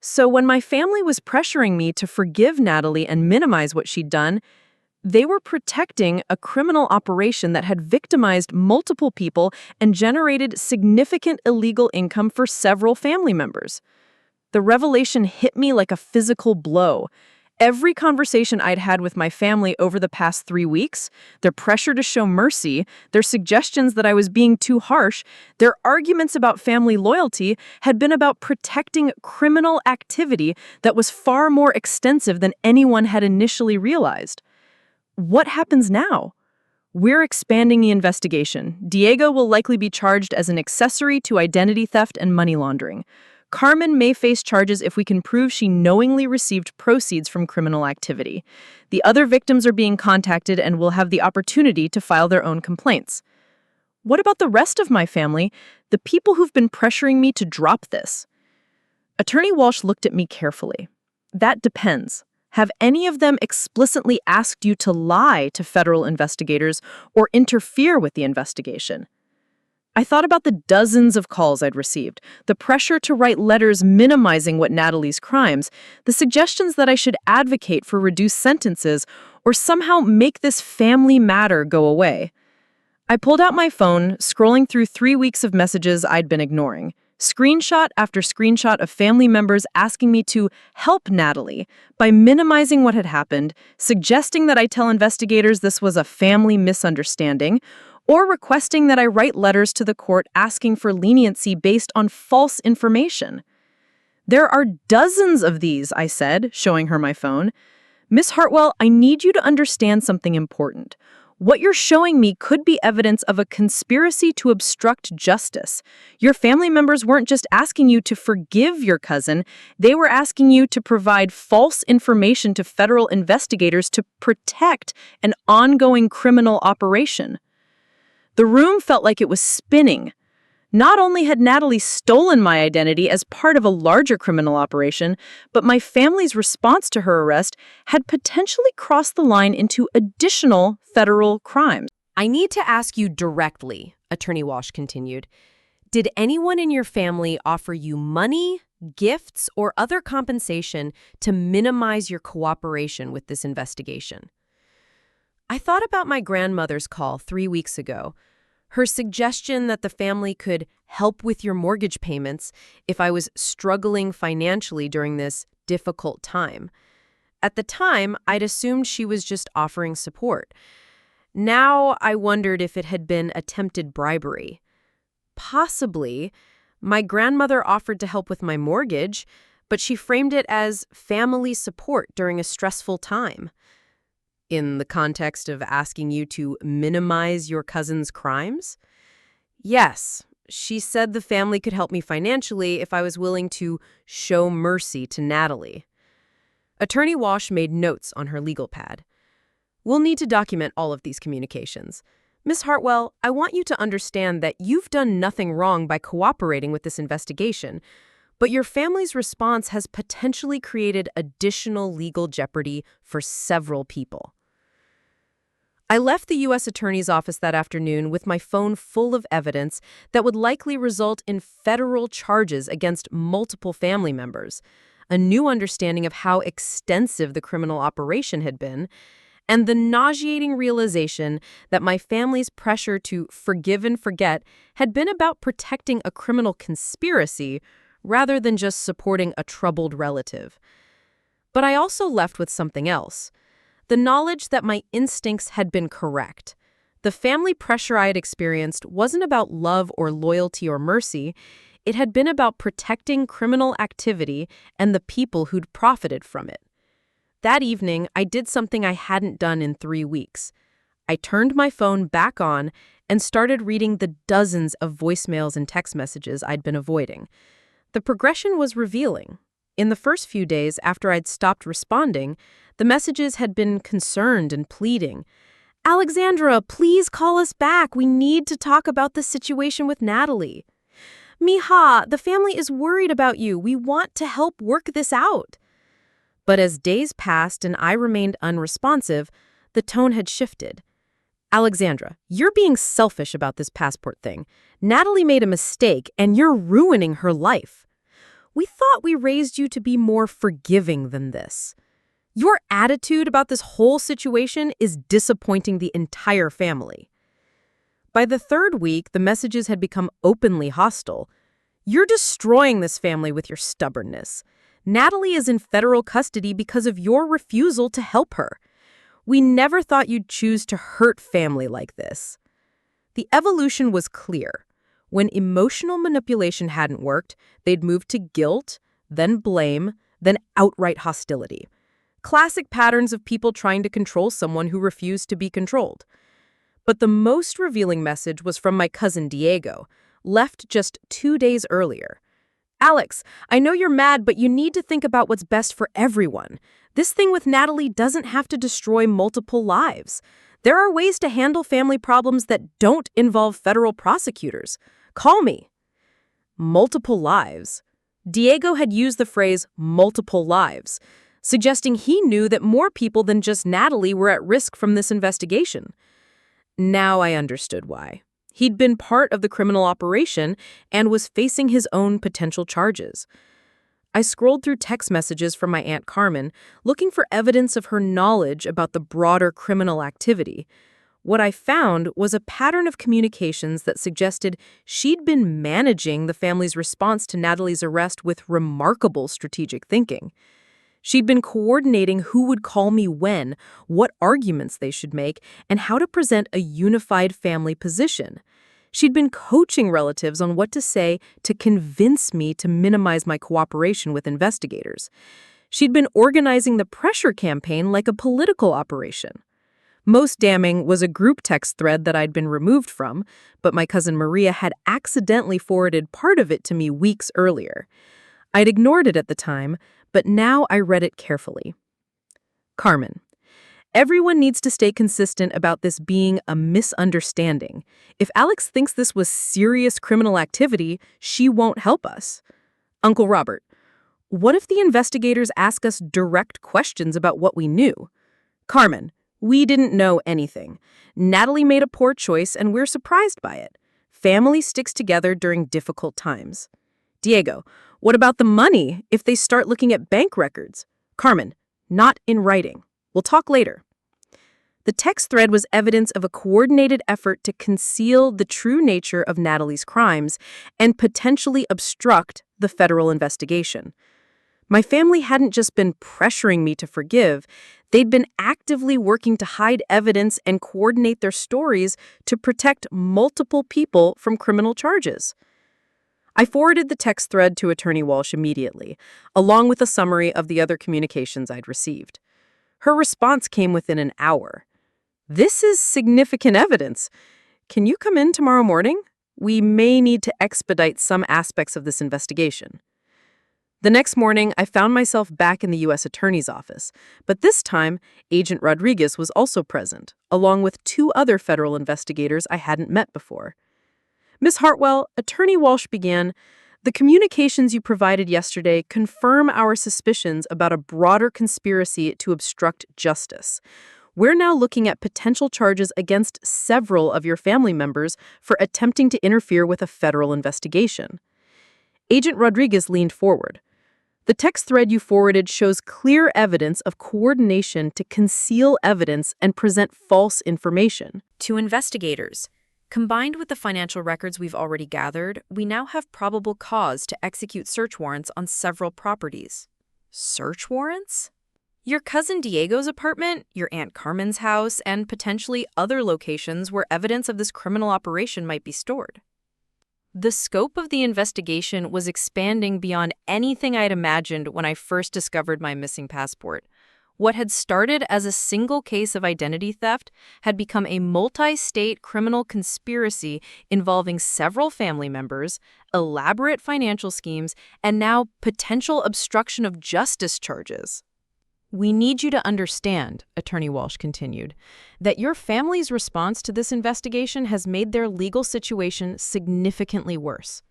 Speaker 1: So when my family was pressuring me to forgive Natalie and minimize what she'd done, they were protecting a criminal operation that had victimized multiple people and generated significant illegal income for several family members. The revelation hit me like a physical blow.
Speaker 2: Every conversation I'd had with my family over the past 3 weeks, their pressure to show mercy, their suggestions that I was being too harsh, their arguments about family loyalty had been about protecting criminal activity that was far more extensive than anyone had initially realized. What happens now? We're expanding the investigation. Diego will likely be charged as an accessory to identity theft and money laundering. Carmen may face charges if we can prove she knowingly received proceeds from criminal activity. The other victims are being contacted and will have the opportunity to file their own complaints. What about the rest of my family, the people who've been pressuring me to drop this? Attorney Walsh looked at me carefully. That depends. Have any of them explicitly asked you to lie to federal investigators or interfere with the investigation? I thought about the dozens of calls I'd received, the pressure to write letters minimizing what Natalie's crimes, the suggestions that I should advocate for reduced sentences or somehow make this family matter go away. I pulled out my phone, scrolling through 3 weeks of messages I'd been ignoring. Screenshot after screenshot of family members asking me to help Natalie by minimizing what had happened, suggesting that I tell investigators this was a family misunderstanding, or requesting that I write letters to the court asking for leniency based on false information. There are dozens of these, I said, showing her my phone. Miss Hartwell, I need you to understand something important. What you're showing me could be evidence of a conspiracy to obstruct justice. Your family members weren't just asking you to forgive your cousin, they were asking you to provide false information to federal investigators to protect an ongoing criminal operation. The room felt like it was spinning. Not only had Natalie stolen my identity as part of a larger criminal operation, but my family's response to her arrest had potentially crossed the line into additional federal crimes.
Speaker 4: I need to ask you directly, Attorney Walsh continued. Did anyone in your family offer you money, gifts, or other compensation to minimize your cooperation with this investigation? I thought about my grandmother's call 3 weeks ago. Her suggestion that the family could help with your mortgage payments if I was struggling financially during this difficult time. At the time, I'd assumed she was just offering support. Now I wondered if it had been attempted bribery. Possibly, my grandmother offered to help with my mortgage, but she framed it as family support during a stressful time. In the context of asking you to minimize your cousin's crimes? Yes, she said the family could help me financially if I was willing to show mercy to Natalie. Attorney Walsh made notes on her legal pad. We'll need to document all of these communications. Miss Hartwell, I want you to understand that you've done nothing wrong by cooperating with this investigation, but your family's response has potentially created additional legal jeopardy for several people. I left the U.S. Attorney's Office that afternoon with my phone full of evidence that would likely result in federal charges against multiple family members, a new understanding of how extensive the criminal operation had been, and the nauseating realization that my family's pressure to forgive and forget had been about protecting a criminal conspiracy rather than just supporting a troubled relative. But I also left with something else. The knowledge that my instincts had been correct. The family pressure I had experienced wasn't about love or loyalty or mercy. It had been about protecting criminal activity and the people who'd profited from it. That evening, I did something I hadn't done in 3 weeks. I turned my phone back on and started reading the dozens of voicemails and text messages I'd been avoiding. The progression was revealing. In the first few days after I'd stopped responding, the messages had been concerned and pleading. Alexandra, please call us back. We need to talk about the situation with Natalie. Mija, the family is worried about you. We want to help work this out. But as days passed and I remained unresponsive, the tone had shifted. Alexandra, you're being selfish about this passport thing. Natalie made a mistake and you're ruining her life. We thought we raised you to be more forgiving than this. Your attitude about this whole situation is disappointing the entire family. By the 3rd week, the messages had become openly hostile. You're destroying this family with your stubbornness.
Speaker 3: Natalie is in federal custody because of your refusal to help her. We never thought you'd choose to hurt family like this." The evolution was clear. When emotional manipulation hadn't worked, they'd moved to guilt, then blame, then outright hostility. Classic patterns of people trying to control someone who refused to be controlled. But the most revealing message was from my cousin Diego, left just 2 days earlier. "Alex, I know you're mad, but you need to think about what's best for everyone. This thing with Natalie doesn't have to destroy multiple lives. There are ways to handle family problems that don't involve federal prosecutors. Call me." Multiple lives. Diego had used the phrase multiple lives, suggesting he knew that more people than just Natalie were at risk from this investigation. Now I understood why. He'd been part of the criminal operation and was facing his own potential charges. I scrolled through text messages from my Aunt Carmen, looking for evidence of her knowledge about the broader criminal activity. What I found was a pattern of communications that suggested she'd been managing the family's response to Natalie's arrest with remarkable strategic thinking. She'd been coordinating who would call me when, what arguments they should make, and how to present a unified family position. She'd been coaching relatives on what to say to convince me to minimize my cooperation with investigators. She'd been organizing the pressure campaign like a political operation. Most damning was a group text thread that I'd been removed from, but my cousin Maria had accidentally forwarded part of it to me weeks earlier. I'd ignored it at the time, but now I read it carefully. "Carmen, everyone needs to stay consistent about this being a misunderstanding. If Alex thinks this was serious criminal activity, she won't help us. Uncle Robert, what if the investigators ask us direct questions about what we knew? Carmen, we didn't know anything. Natalie made a poor choice and we're surprised by it. Family sticks together during difficult times. Diego, what about the money if they start looking at bank records? Carmen, not in writing. We'll talk later." The text thread was evidence of a coordinated effort to conceal the true nature of Natalie's crimes and potentially obstruct the federal investigation. My family hadn't just been pressuring me to forgive, they'd been actively working to hide evidence and coordinate their stories to protect multiple people from criminal charges. I forwarded the text thread to Attorney Walsh immediately, along with a summary of the other communications I'd received. Her response came within an hour. "This is significant evidence. Can you come in tomorrow morning? We may need to expedite some aspects of this investigation." The next morning, I found myself back in the U.S. Attorney's office, but this time, Agent Rodriguez was also present, along with 2 other federal investigators I hadn't met before. "Ms. Hartwell," Attorney Walsh began, "the communications you provided yesterday confirm our suspicions about a broader conspiracy to obstruct justice. We're now looking at potential charges against several of your family members for attempting to interfere with a federal investigation." Agent Rodriguez leaned forward. "The text thread you forwarded shows clear evidence of coordination to conceal evidence and present false information."
Speaker 1: To investigators, combined with the financial records we've already gathered, we now have probable cause to execute search warrants on several properties. Search warrants? Your cousin Diego's apartment, your Aunt Carmen's house, and potentially other locations where evidence of this criminal operation might be stored. The scope of the investigation was expanding beyond anything I'd imagined when I first discovered my missing passport. What had started as a single case of identity theft had become a multi-state criminal conspiracy involving several family members, elaborate financial schemes, and now potential obstruction of justice charges. "We need you to understand," Attorney Walsh continued, "that your family's response to this investigation has made their legal situation significantly worse.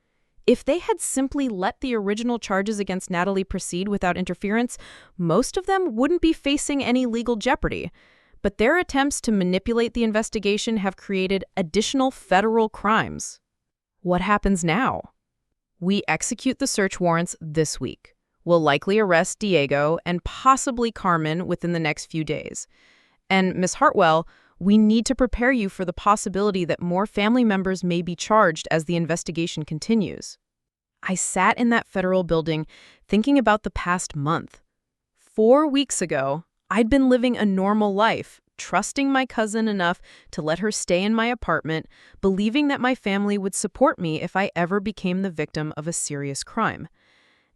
Speaker 1: If they had simply let the original charges against Natalie proceed without interference, most of them wouldn't be facing any legal jeopardy. But their attempts to manipulate the investigation have created additional federal crimes. What happens now? We execute the search warrants this week. We'll likely arrest Diego and possibly Carmen within the next few days. And Ms. Hartwell, we need to prepare you for the possibility that more family members may be charged as the investigation continues."
Speaker 3: I sat in that federal building thinking about the past month. 4 weeks ago, I'd been living a normal life, trusting my cousin enough to let her stay in my apartment, believing that my family would support me if I ever became the victim of a serious crime.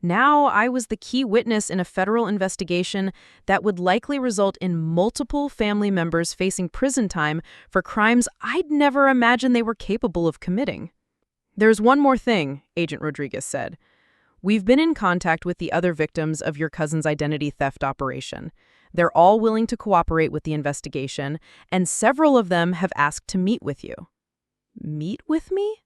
Speaker 3: Now I was the key witness in a federal investigation that would likely result in multiple family members facing prison time for crimes I'd never imagined they were capable of committing. "There's one more thing," Agent Rodriguez said. "We've been in contact with the other victims of your cousin's identity theft operation. They're all willing to cooperate with the investigation, and several of them have asked to meet with you." Meet with me?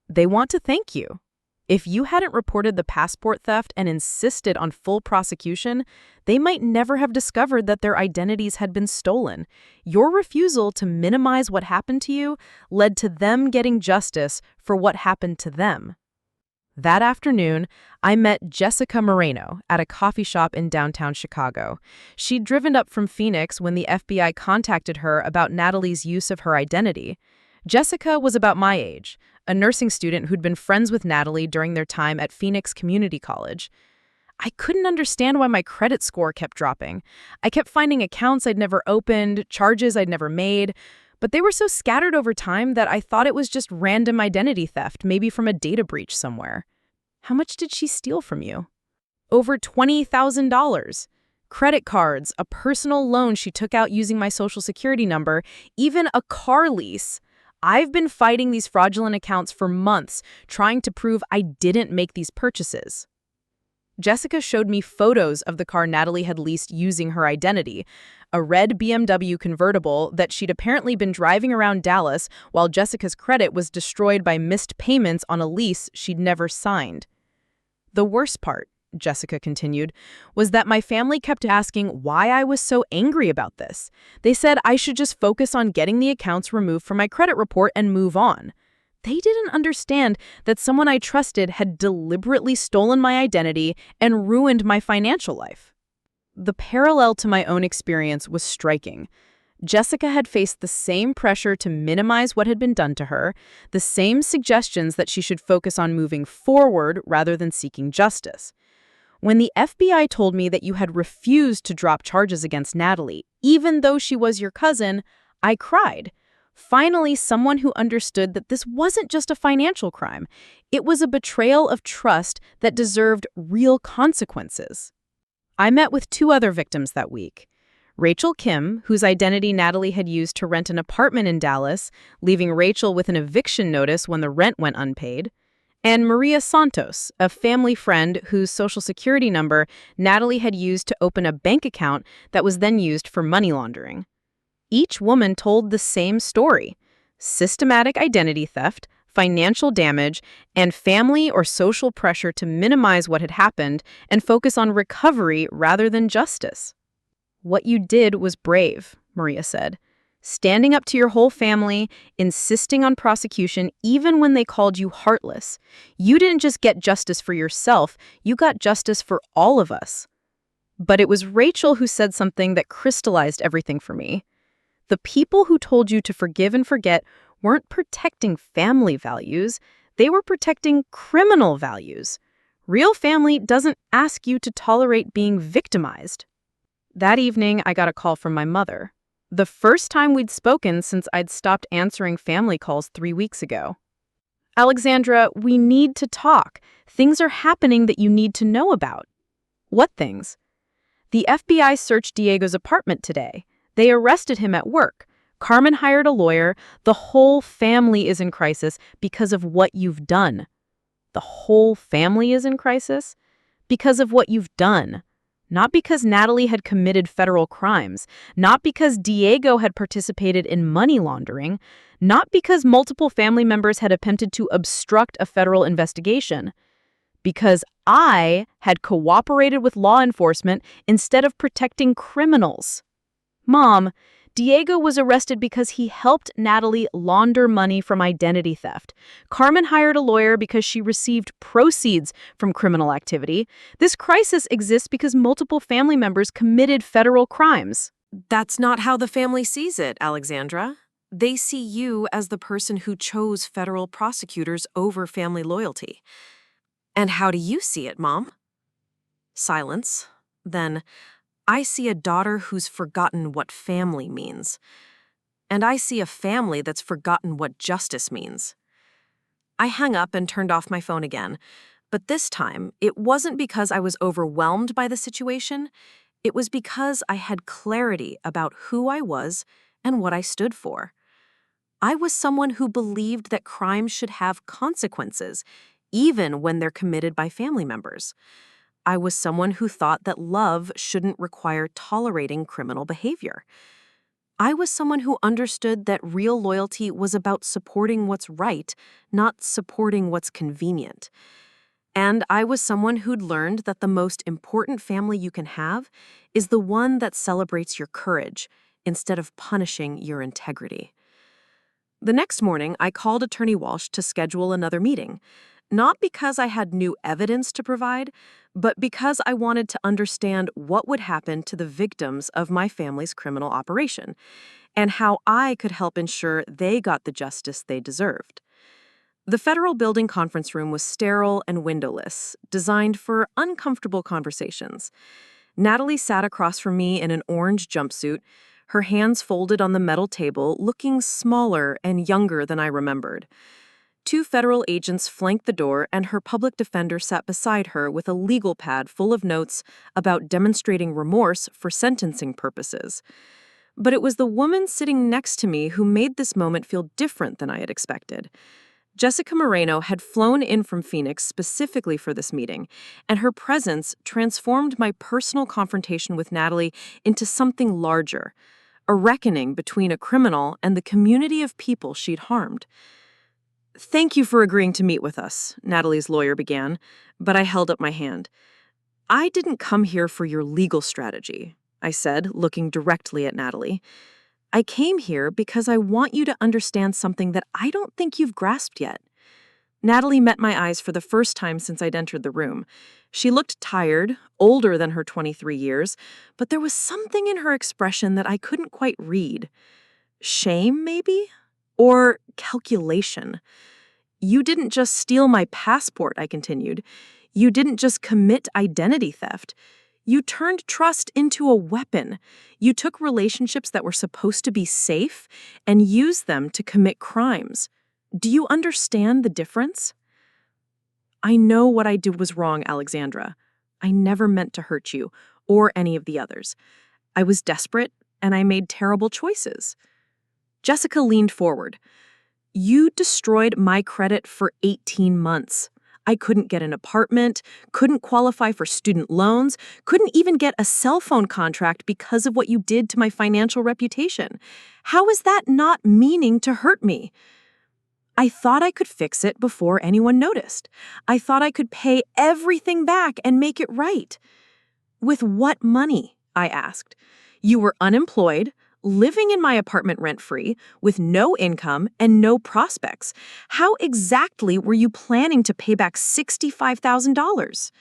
Speaker 3: They want to thank you. If you hadn't reported the passport theft and insisted on full prosecution, they might never have discovered that their identities had been stolen. Your refusal to minimize what happened to you led to them getting justice for what happened to them. That afternoon, I met Jessica Moreno at a coffee shop in downtown Chicago. She'd driven up from Phoenix when the FBI contacted her about Natalie's use of her identity. Jessica was about my age, a nursing student who'd been friends with Natalie during their time at Phoenix Community College. I couldn't understand why my credit score kept dropping. I kept finding accounts I'd never opened, charges I'd never made, but they were so scattered over time that I thought it was just random identity theft, maybe from a data breach somewhere. "How much did she steal from you?" "Over $20,000. Credit cards, a personal loan she took out using my social security number, even a car lease. I've been fighting these fraudulent accounts for months, trying to prove I didn't make these purchases." Jessica showed me photos of the car Natalie had leased using her identity, a red BMW convertible that she'd apparently been driving around Dallas while Jessica's credit was destroyed by missed payments on a lease she'd never signed. "The worst part," Jessica continued, "was that my family kept asking why I was so angry about this. They said I should just focus on getting the accounts removed from my credit report and move on. They didn't understand that someone I trusted had deliberately stolen my identity and ruined my financial life." The parallel to my own experience was striking. Jessica had faced the same pressure to minimize what had been done to her, the same suggestions that she should focus on moving forward rather than seeking justice. When the FBI told me that you had refused to drop charges against Natalie, even though she was your cousin, I cried. Finally, someone who understood that this wasn't just a financial crime. It was a betrayal of trust that deserved real consequences. I met with 2 other victims that week. Rachel Kim, whose identity Natalie had used to rent an apartment in Dallas, leaving Rachel with an eviction notice when the rent went unpaid, and Maria Santos, a family friend whose social security number Natalie had used to open a bank account that was then used for money laundering. Each woman told the same story: systematic identity theft, financial damage, and family or social pressure to minimize what had happened and focus on recovery rather than justice. "What you did was brave," Maria said. "Standing up to your whole family, insisting on prosecution even when they called you heartless. You didn't just get justice for yourself, you got justice for all of us." But it was Rachel who said something that crystallized everything for me. The people who told you to forgive and forget weren't protecting family values, they were protecting criminal values. Real family doesn't ask you to tolerate being victimized. That evening, I got a call from my mother. The first time we'd spoken since I'd stopped answering family calls 3 weeks ago. "Alexandra, we need to talk. Things are happening that you need to know about." "What things?" "The FBI searched Diego's apartment today. They arrested him at work. Carmen hired a lawyer. The whole family is in crisis because of what you've done." "The whole family is in crisis?" "Because of what you've done. Not because Natalie had committed federal crimes, not because Diego had participated in money laundering, not because multiple family members had attempted to obstruct a federal investigation. Because I had cooperated with law enforcement instead of protecting criminals. Mom, Diego was arrested because he helped Natalie launder money from identity theft. Carmen hired a lawyer because she received proceeds from criminal activity. This crisis exists because multiple family members committed federal crimes."
Speaker 1: That's not how the family sees it, Alexandra. They see you as the person who chose federal prosecutors over family loyalty.
Speaker 3: And how do you see it, Mom? Silence. Then, I see a daughter who's forgotten what family means. And I see a family that's forgotten what justice means. I hung up and turned off my phone again, but this time, it wasn't because I was overwhelmed by the situation. It was because I had clarity about who I was and what I stood for. I was someone who believed that crimes should have consequences, even when they're committed by family members. I was someone who thought that love shouldn't require tolerating criminal behavior. I was someone who understood that real loyalty was about supporting what's right, not supporting what's convenient. And I was someone who'd learned that the most important family you can have is the one that celebrates your courage instead of punishing your integrity. The next morning, I called Attorney Walsh to schedule another meeting, not because I had new evidence to provide, but because I wanted to understand what would happen to the victims of my family's criminal operation and how I could help ensure they got the justice they deserved. The federal building conference room was sterile and windowless, designed for uncomfortable conversations. Natalie sat across from me in an orange jumpsuit, her hands folded on the metal table, looking smaller and younger than I remembered. 2 federal agents flanked the door, and her public defender sat beside her with a legal pad full of notes about demonstrating remorse for sentencing purposes. But it was the woman sitting next to me who made this moment feel different than I had expected. Jessica Moreno had flown in from Phoenix specifically for this meeting, and her presence transformed my personal confrontation with Natalie into something larger, a reckoning between a criminal and the community of people she'd harmed. "Thank you for agreeing to meet with us," Natalie's lawyer began, but I held up my hand. "I didn't come here for your legal strategy," I said, looking directly at Natalie. "I came here because I want you to understand something that I don't think you've grasped yet." Natalie met my eyes for the first time since I'd entered the room. She looked tired, older than her 23 years, but there was something in her expression that I couldn't quite read. Shame, maybe? Or calculation. "You didn't just steal my passport," I continued. "You didn't just commit identity theft. You turned trust into a weapon. You took relationships that were supposed to be safe and used them to commit crimes. Do you understand the difference?" "I know what I did was wrong, Alexandra. I never meant to hurt you, or any of the others. I was desperate, and I made terrible choices." Jessica leaned forward. "You destroyed my credit for 18 months. I couldn't get an apartment, couldn't qualify for student loans, couldn't even get a cell phone contract because of what you did to my financial reputation. How is that not meaning to hurt me? I thought I could fix it before anyone noticed. I thought I could pay everything back and make it right." "With what money?" I asked. "You were unemployed, living in my apartment rent-free, with no income and no prospects. How exactly were you planning to pay back $65,000?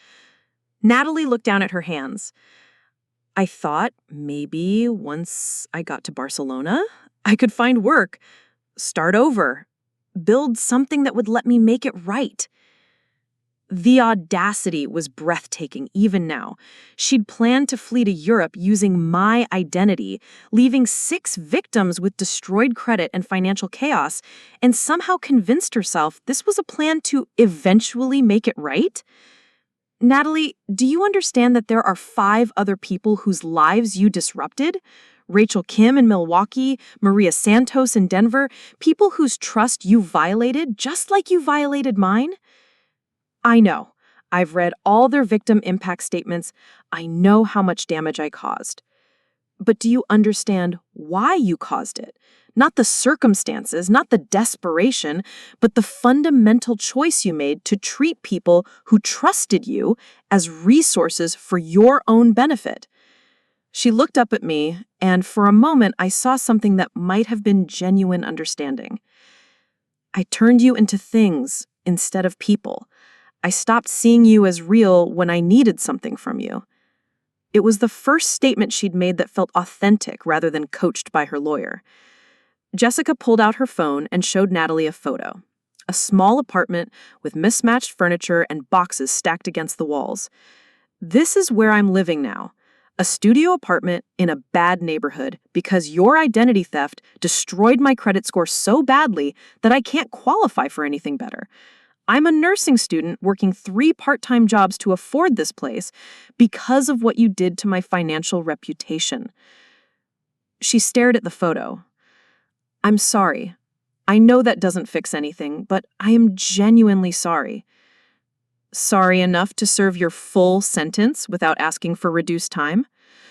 Speaker 3: Natalie looked down at her hands. "I thought maybe once I got to Barcelona, I could find work, start over, build something that would let me make it right." The audacity was breathtaking even now. She'd planned to flee to Europe using my identity, leaving 6 victims with destroyed credit and financial chaos, and somehow convinced herself this was a plan to eventually make it right? "Natalie, do you understand that there are 5 other people whose lives you disrupted? Rachel Kim in Milwaukee, Maria Santos in Denver, people whose trust you violated just like you violated mine?" "I know. I've read all their victim impact statements. I know how much damage I caused. But do you understand why you caused it? Not the circumstances, not the desperation, but the fundamental choice you made to treat people who trusted you as resources for your own benefit." She looked up at me, and for a moment I saw something that might have been genuine understanding. "I turned you into things instead of people. I stopped seeing you as real when I needed something from you." It was the first statement she'd made that felt authentic rather than coached by her lawyer. Jessica pulled out her phone and showed Natalie a photo.
Speaker 2: A small apartment with mismatched furniture and boxes stacked against the walls. This is where I'm living now. A studio apartment in a bad neighborhood because your identity theft destroyed my credit score so badly that I can't qualify for anything better. I'm a nursing student working 3 part-time jobs to afford this place because of what you did to my financial reputation. She stared at the photo. I'm sorry. I know that doesn't fix anything, but I am genuinely sorry. Sorry enough to serve your full sentence without asking for reduced time?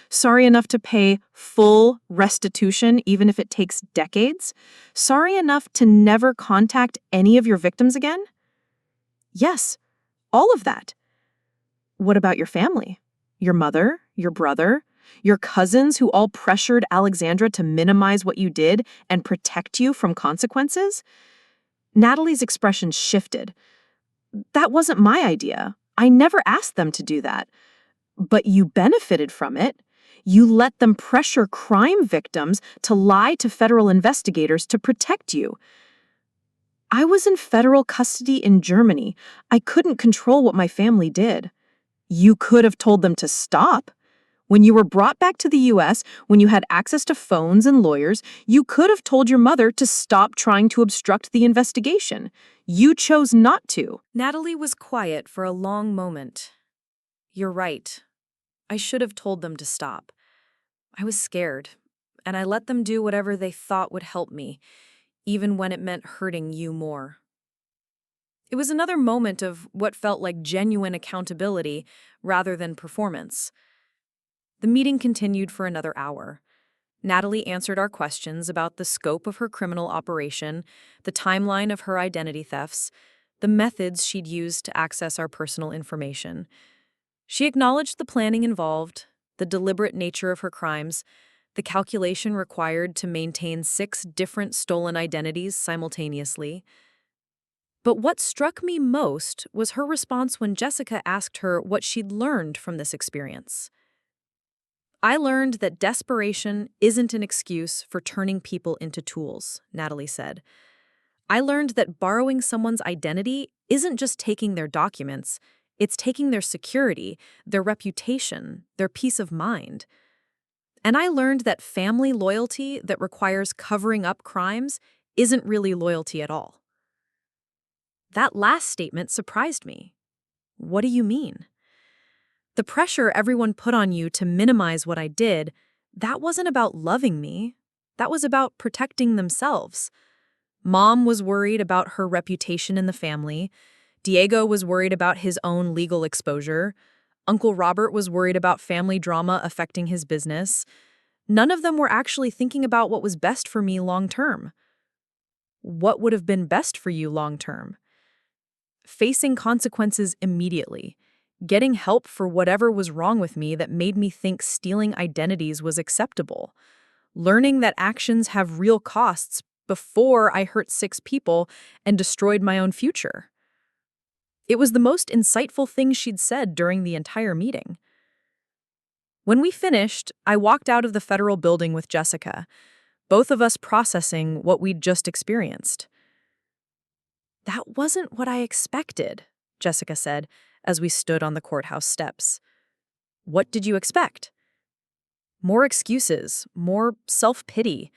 Speaker 2: Sorry enough to pay full restitution even if it takes decades? Sorry enough to never contact any of your victims again? Yes, all of that. What about your family? Your mother, your brother, your cousins who all pressured Alexandra to minimize what you did and protect you from consequences? Natalie's expression shifted. That wasn't my idea. I never asked them to do that. But you benefited from it. You let them pressure crime victims to lie to federal investigators to protect you. I was in federal custody in Germany. I couldn't control what my family did. You could have told them to stop. When you were brought back to the US, when you had access to phones and lawyers, you could have told your mother to stop trying to obstruct the investigation. You chose not to.
Speaker 1: Natalie was quiet for a long moment. You're right. I should have told them to stop. I was scared, and I let them do whatever they thought would help me, even when it meant hurting you more. It was another moment of what felt like genuine accountability rather than performance. The meeting continued for another hour. Natalie answered our questions about the scope of her criminal operation, the timeline of her identity thefts, the methods she'd used to access our personal information. She acknowledged the planning involved, the deliberate nature of her crimes, the calculation required to maintain 6 different stolen identities simultaneously. But what struck me most was her response when Jessica asked her what she'd learned from this experience. I learned that desperation isn't an excuse for turning people into tools, Natalie said. I learned that borrowing someone's identity isn't just taking their documents, it's taking their security, their reputation, their peace of mind. And I learned that family loyalty that requires covering up crimes isn't really loyalty at all. That last statement surprised me. What do you mean? The pressure everyone put on you to minimize what I did, that wasn't about loving me. That was about protecting themselves. Mom was worried about her reputation in the family. Diego was worried about his own legal exposure. Uncle Robert was worried about family drama affecting his business. None of them were actually thinking about what was best for me long term. What would have been best for you long term? Facing consequences immediately. Getting help for whatever was wrong with me that made me think stealing identities was acceptable. Learning that actions have real costs before I hurt 6 people and destroyed my own future. It was the most insightful thing she'd said during the entire meeting. When we finished, I walked out of the federal building with Jessica, both of us processing what we'd just experienced. That wasn't what I expected, Jessica said, as we stood on the courthouse steps. What did you expect? More excuses, more self-pity,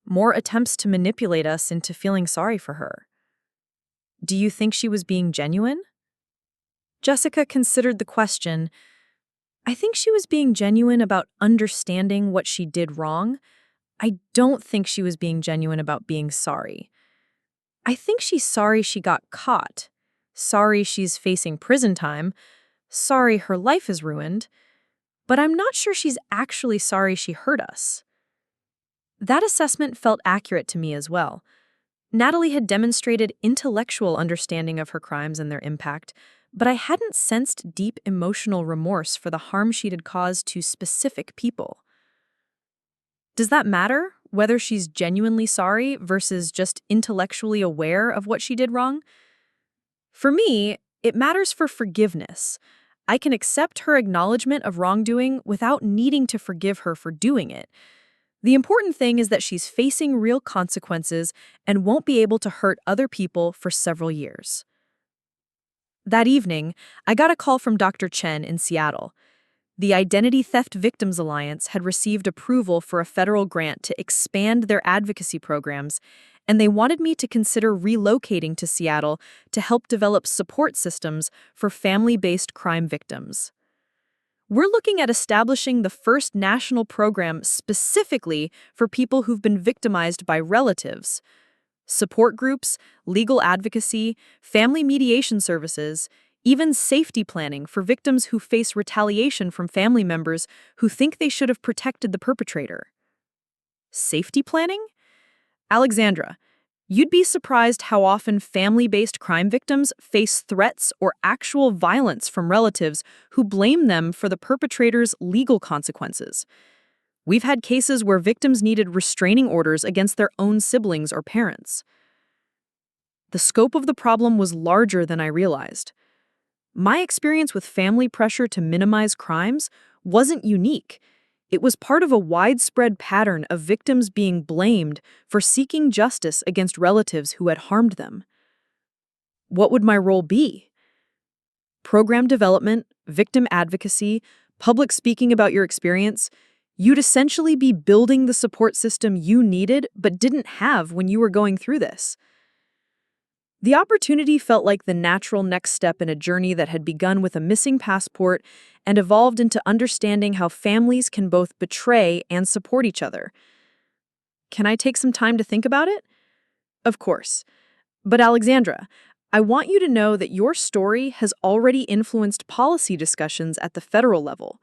Speaker 1: more attempts to manipulate us into feeling sorry for her. Do you think she was being genuine? Jessica considered the question. I think she was being genuine about understanding what she did wrong. I don't think she was being genuine about being sorry. I think she's sorry she got caught. Sorry she's facing prison time, sorry her life is ruined, but I'm not sure she's actually sorry she hurt us. That assessment felt accurate to me as well. Natalie had demonstrated intellectual understanding of her crimes and their impact, but I hadn't sensed deep emotional remorse for the harm she'd had caused to specific people. Does that matter, whether she's genuinely sorry versus just intellectually aware of what she did wrong? For me, it matters for forgiveness. I can accept her acknowledgement of wrongdoing without needing to forgive her for doing it. The important thing is that she's facing real consequences and won't be able to hurt other people for several years. That evening, I got a call from Dr. Chen in Seattle. The Identity Theft Victims Alliance had received approval for a federal grant to expand their advocacy programs, and they wanted me to consider relocating to Seattle to help develop support systems for family-based crime victims. We're looking at establishing the first national program specifically for people who've been victimized by relatives. Support groups, legal advocacy, family mediation services, even safety planning for victims who face retaliation from family members who think they should have protected the perpetrator. Safety planning? Alexandra, you'd be surprised how often family-based crime victims face threats or actual violence from relatives who blame them for the perpetrator's legal consequences. We've had cases where victims needed restraining orders against their own siblings or parents. The scope of the problem was larger than I realized. My experience with family pressure to minimize crimes wasn't unique. It was part of a widespread pattern of victims being blamed for seeking justice against relatives who had harmed them. What would my role be? Program development, victim advocacy, public speaking about your experience. You'd essentially be building the support system you needed but didn't have when you were going through this. The opportunity felt like the natural next step in a journey that had begun with a missing passport and evolved into understanding how families can both betray and support each other. Can I take some time to think about it? Of course. But Alexandra, I want you to know that your story has already influenced policy discussions at the federal level.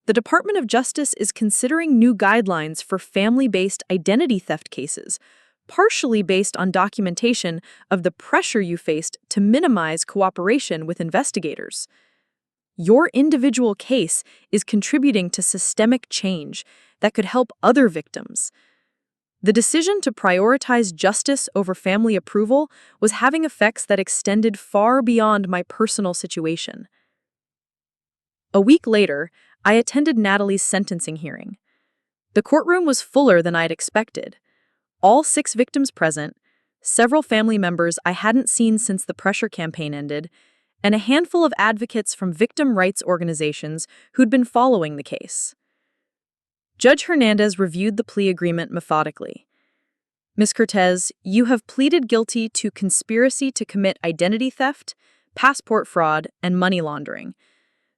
Speaker 1: The Department of Justice is considering new guidelines for family-based identity theft cases, partially based on documentation of the pressure you faced to minimize cooperation with investigators. Your individual case is contributing to systemic change that could help other victims. The decision to prioritize justice over family approval was having effects that extended far beyond my personal situation. A week later, I attended Natalie's sentencing hearing. The courtroom was fuller than I'd expected. All 6 victims present, several family members I hadn't seen since the pressure campaign ended, and a handful of advocates from victim rights organizations who'd been following the case. Judge Hernandez reviewed the plea agreement methodically. Ms. Cortez, you have pleaded guilty to conspiracy to commit identity theft, passport fraud, and money laundering.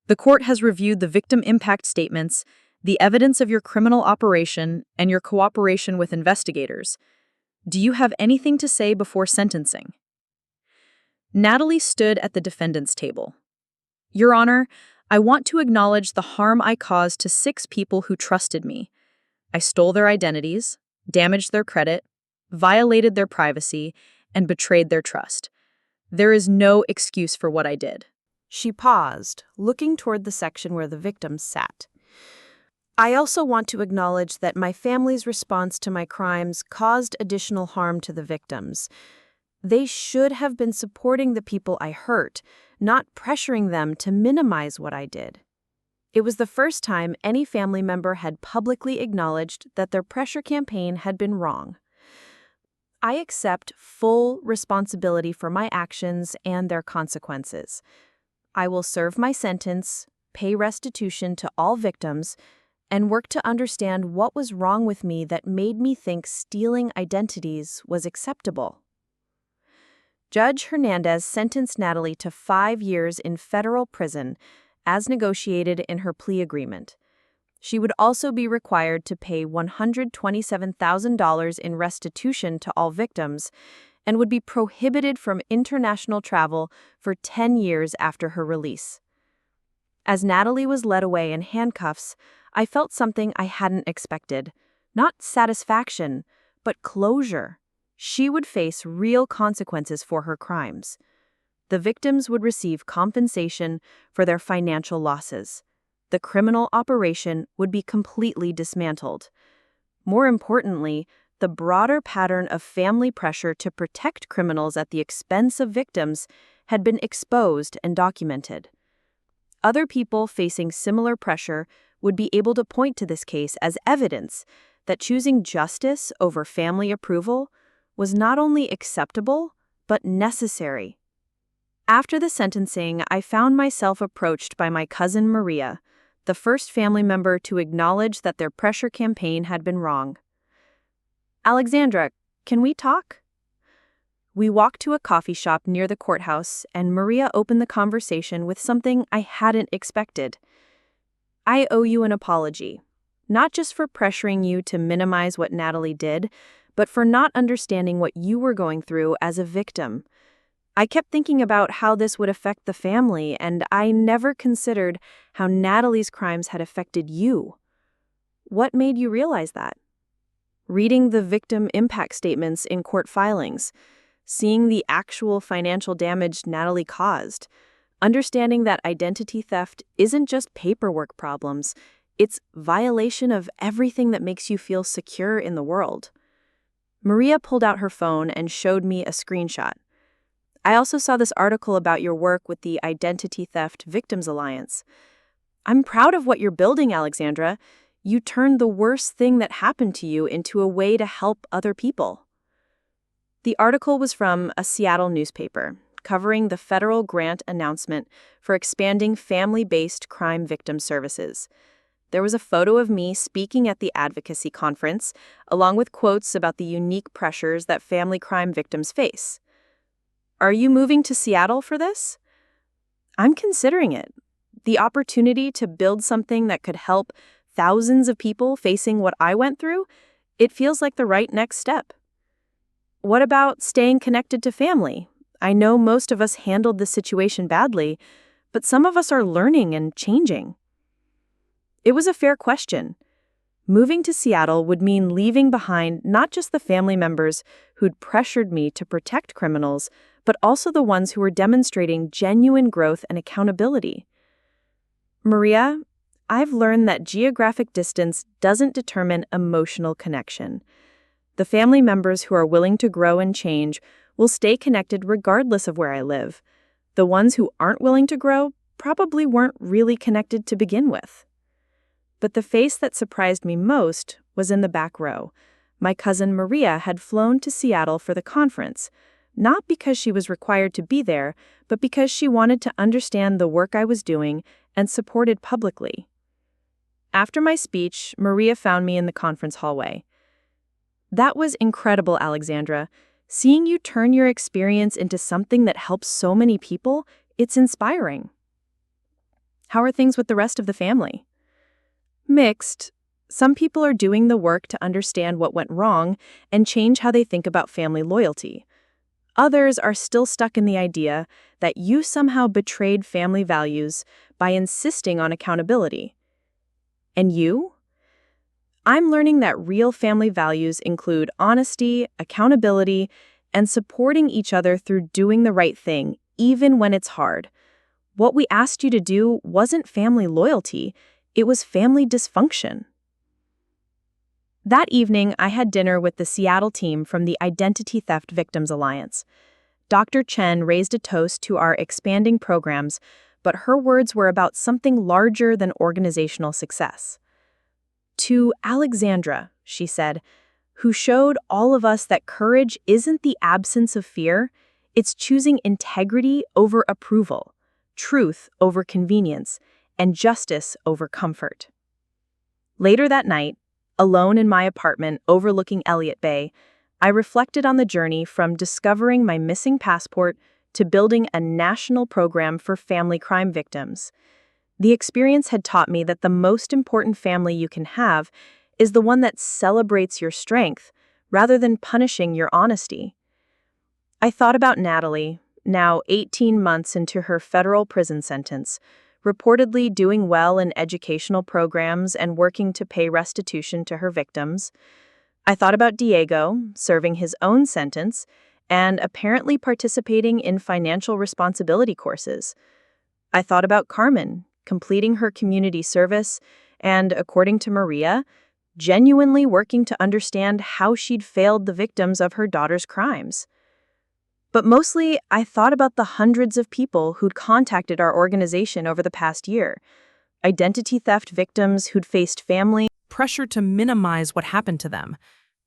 Speaker 1: The court has reviewed the victim impact statements, the evidence of your criminal operation, and your cooperation with investigators. Do you have anything to say before sentencing? Natalie stood at the defendant's table. Your Honor, I want to acknowledge the harm I caused to 6 people who trusted me. I stole their identities, damaged their credit, violated their privacy, and betrayed their trust. There is no excuse for what I did.
Speaker 4: She paused, looking toward the section where the victims sat. I also want to acknowledge that my family's response to my crimes caused additional harm to the victims. They should have been supporting the people I hurt, not pressuring them to minimize what I did. It was the first time any family member had publicly acknowledged that their pressure campaign had been wrong. I accept full responsibility for my actions and their consequences. I will serve my sentence, pay restitution to all victims, and work to understand what was wrong with me that made me think stealing identities was acceptable. Judge Hernandez sentenced Natalie to 5 years in federal prison, as negotiated in her plea agreement. She would also be required to pay $127,000 in restitution to all victims and would be prohibited from international travel for 10 years after her release. As Natalie was led away in handcuffs, I felt something I hadn't expected. Not satisfaction, but closure. She would face real consequences for her crimes. The victims would receive compensation for their financial losses. The criminal operation would be completely dismantled. More importantly, the broader pattern of family pressure to protect criminals at the expense of victims had been exposed and documented. Other people facing similar pressure would be able to point to this case as evidence
Speaker 3: that choosing justice over family approval was not only acceptable, but necessary. After the sentencing, I found myself approached by my cousin Maria, the first family member to acknowledge that their pressure campaign had been wrong. "Alexandra, can we talk?" We walked to a coffee shop near the courthouse, and Maria opened the conversation with something I hadn't expected. "I owe you an apology, not just for pressuring you to minimize what Natalie did, but for not understanding what you were going through as a victim. I kept thinking about how this would affect the family, and I never considered how Natalie's crimes had affected you. What made you realize that?" "Reading the victim impact statements in court filings, seeing the actual financial damage Natalie caused, understanding that identity theft isn't just paperwork problems, it's violation of everything that makes you feel secure in the world." Maria pulled out her phone and showed me a screenshot. "I also saw this article about your work with the Identity Theft Victims Alliance. I'm proud of what you're building, Alexandra. You turned the worst thing that happened to you into a way to help other people." The article was from a Seattle newspaper, covering the federal grant announcement for expanding family-based crime victim services. There was a photo of me speaking at the advocacy conference, along with quotes about the unique pressures that family crime victims face. "Are you moving to Seattle for this?" "I'm considering it. The opportunity to build something that could help thousands of people facing what I went through, it feels like the right next step." "What about staying connected to family? I know most of us handled the situation badly, but some of us are learning and changing." It was a fair question. Moving to Seattle would mean leaving behind not just the family members who'd pressured me to protect criminals, but also the ones who were demonstrating genuine growth and accountability. "Maria, I've learned that geographic distance doesn't determine emotional connection. The family members who are willing to grow and change will stay connected regardless of where I live. The ones who aren't willing to grow probably weren't really connected to begin with." But the face that surprised me most was in the back row. My cousin Maria had flown to Seattle for the conference, not because she was required to be there, but because she wanted to understand the work I was doing and support it publicly. After my speech, Maria found me in the conference hallway. "That was incredible, Alexandra. Seeing you turn your experience into something that helps so many people, it's inspiring." "How are things with the rest of the family?" "Mixed. Some people are doing the work to understand what went wrong and change how they think about family loyalty. Others are still stuck in the idea that you somehow betrayed family values by insisting on accountability. And you? I'm learning that real family values include honesty, accountability, and supporting each other through doing the right thing, even when it's hard. What we asked you to do wasn't family loyalty, it was family dysfunction." That evening, I had dinner with the Seattle team from the Identity Theft Victims Alliance. Dr. Chen raised a toast to our expanding programs, but her words were about something larger than organizational success. "To Alexandra," she said, "who showed all of us that courage isn't the absence of fear, it's choosing integrity over approval, truth over convenience, and justice over comfort." Later that night, alone in my apartment overlooking Elliott Bay, I reflected on the journey from discovering my missing passport to building a national program for family crime victims. The experience had taught me that the most important family you can have is the one that celebrates your strength rather than punishing your honesty. I thought about Natalie, now 18 months into her federal prison sentence, reportedly doing well in educational programs and working to pay restitution to her victims. I thought about Diego, serving his own sentence, and apparently participating in financial responsibility courses. I thought about Carmen, completing her community service, and, according to Maria, genuinely working to understand how she'd failed the victims of her daughter's crimes. But mostly, I thought about the hundreds of people who'd contacted our organization over the past year. Identity theft victims who'd faced family
Speaker 1: pressure to minimize what happened to them.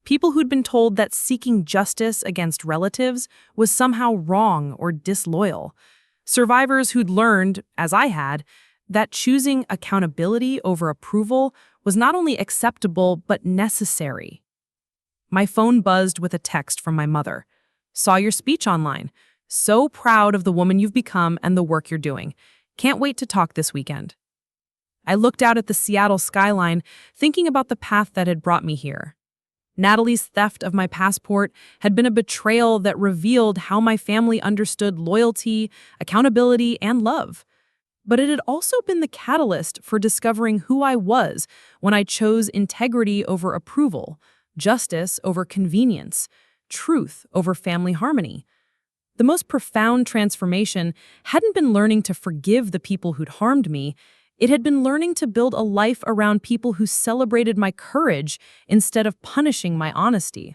Speaker 1: People who'd been told that seeking justice against relatives was somehow wrong or disloyal. Survivors who'd learned, as I had, that choosing accountability over approval was not only acceptable but necessary. My phone buzzed with a text from my mother. "Saw your speech online. So proud of the woman you've become and the work you're doing. Can't wait to talk this weekend." I looked out at the Seattle skyline, thinking about the path that had brought me here. Natalie's theft of my passport had been a betrayal that revealed how my family understood loyalty, accountability, and love. But it had also been the catalyst for discovering who I was when I chose integrity over approval, justice over convenience, truth over family harmony. The most profound transformation hadn't been learning to forgive the people who'd harmed me. It had been learning to build a life around people who celebrated my courage instead of punishing my honesty,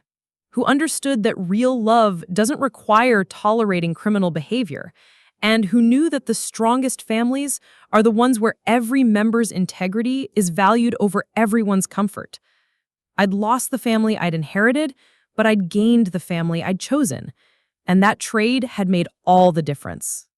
Speaker 1: who understood that real love doesn't require tolerating criminal behavior, and who knew that the strongest families are the ones where every member's integrity is valued over everyone's comfort. I'd lost the family I'd inherited, but I'd gained the family I'd chosen, and that trade had made all the difference.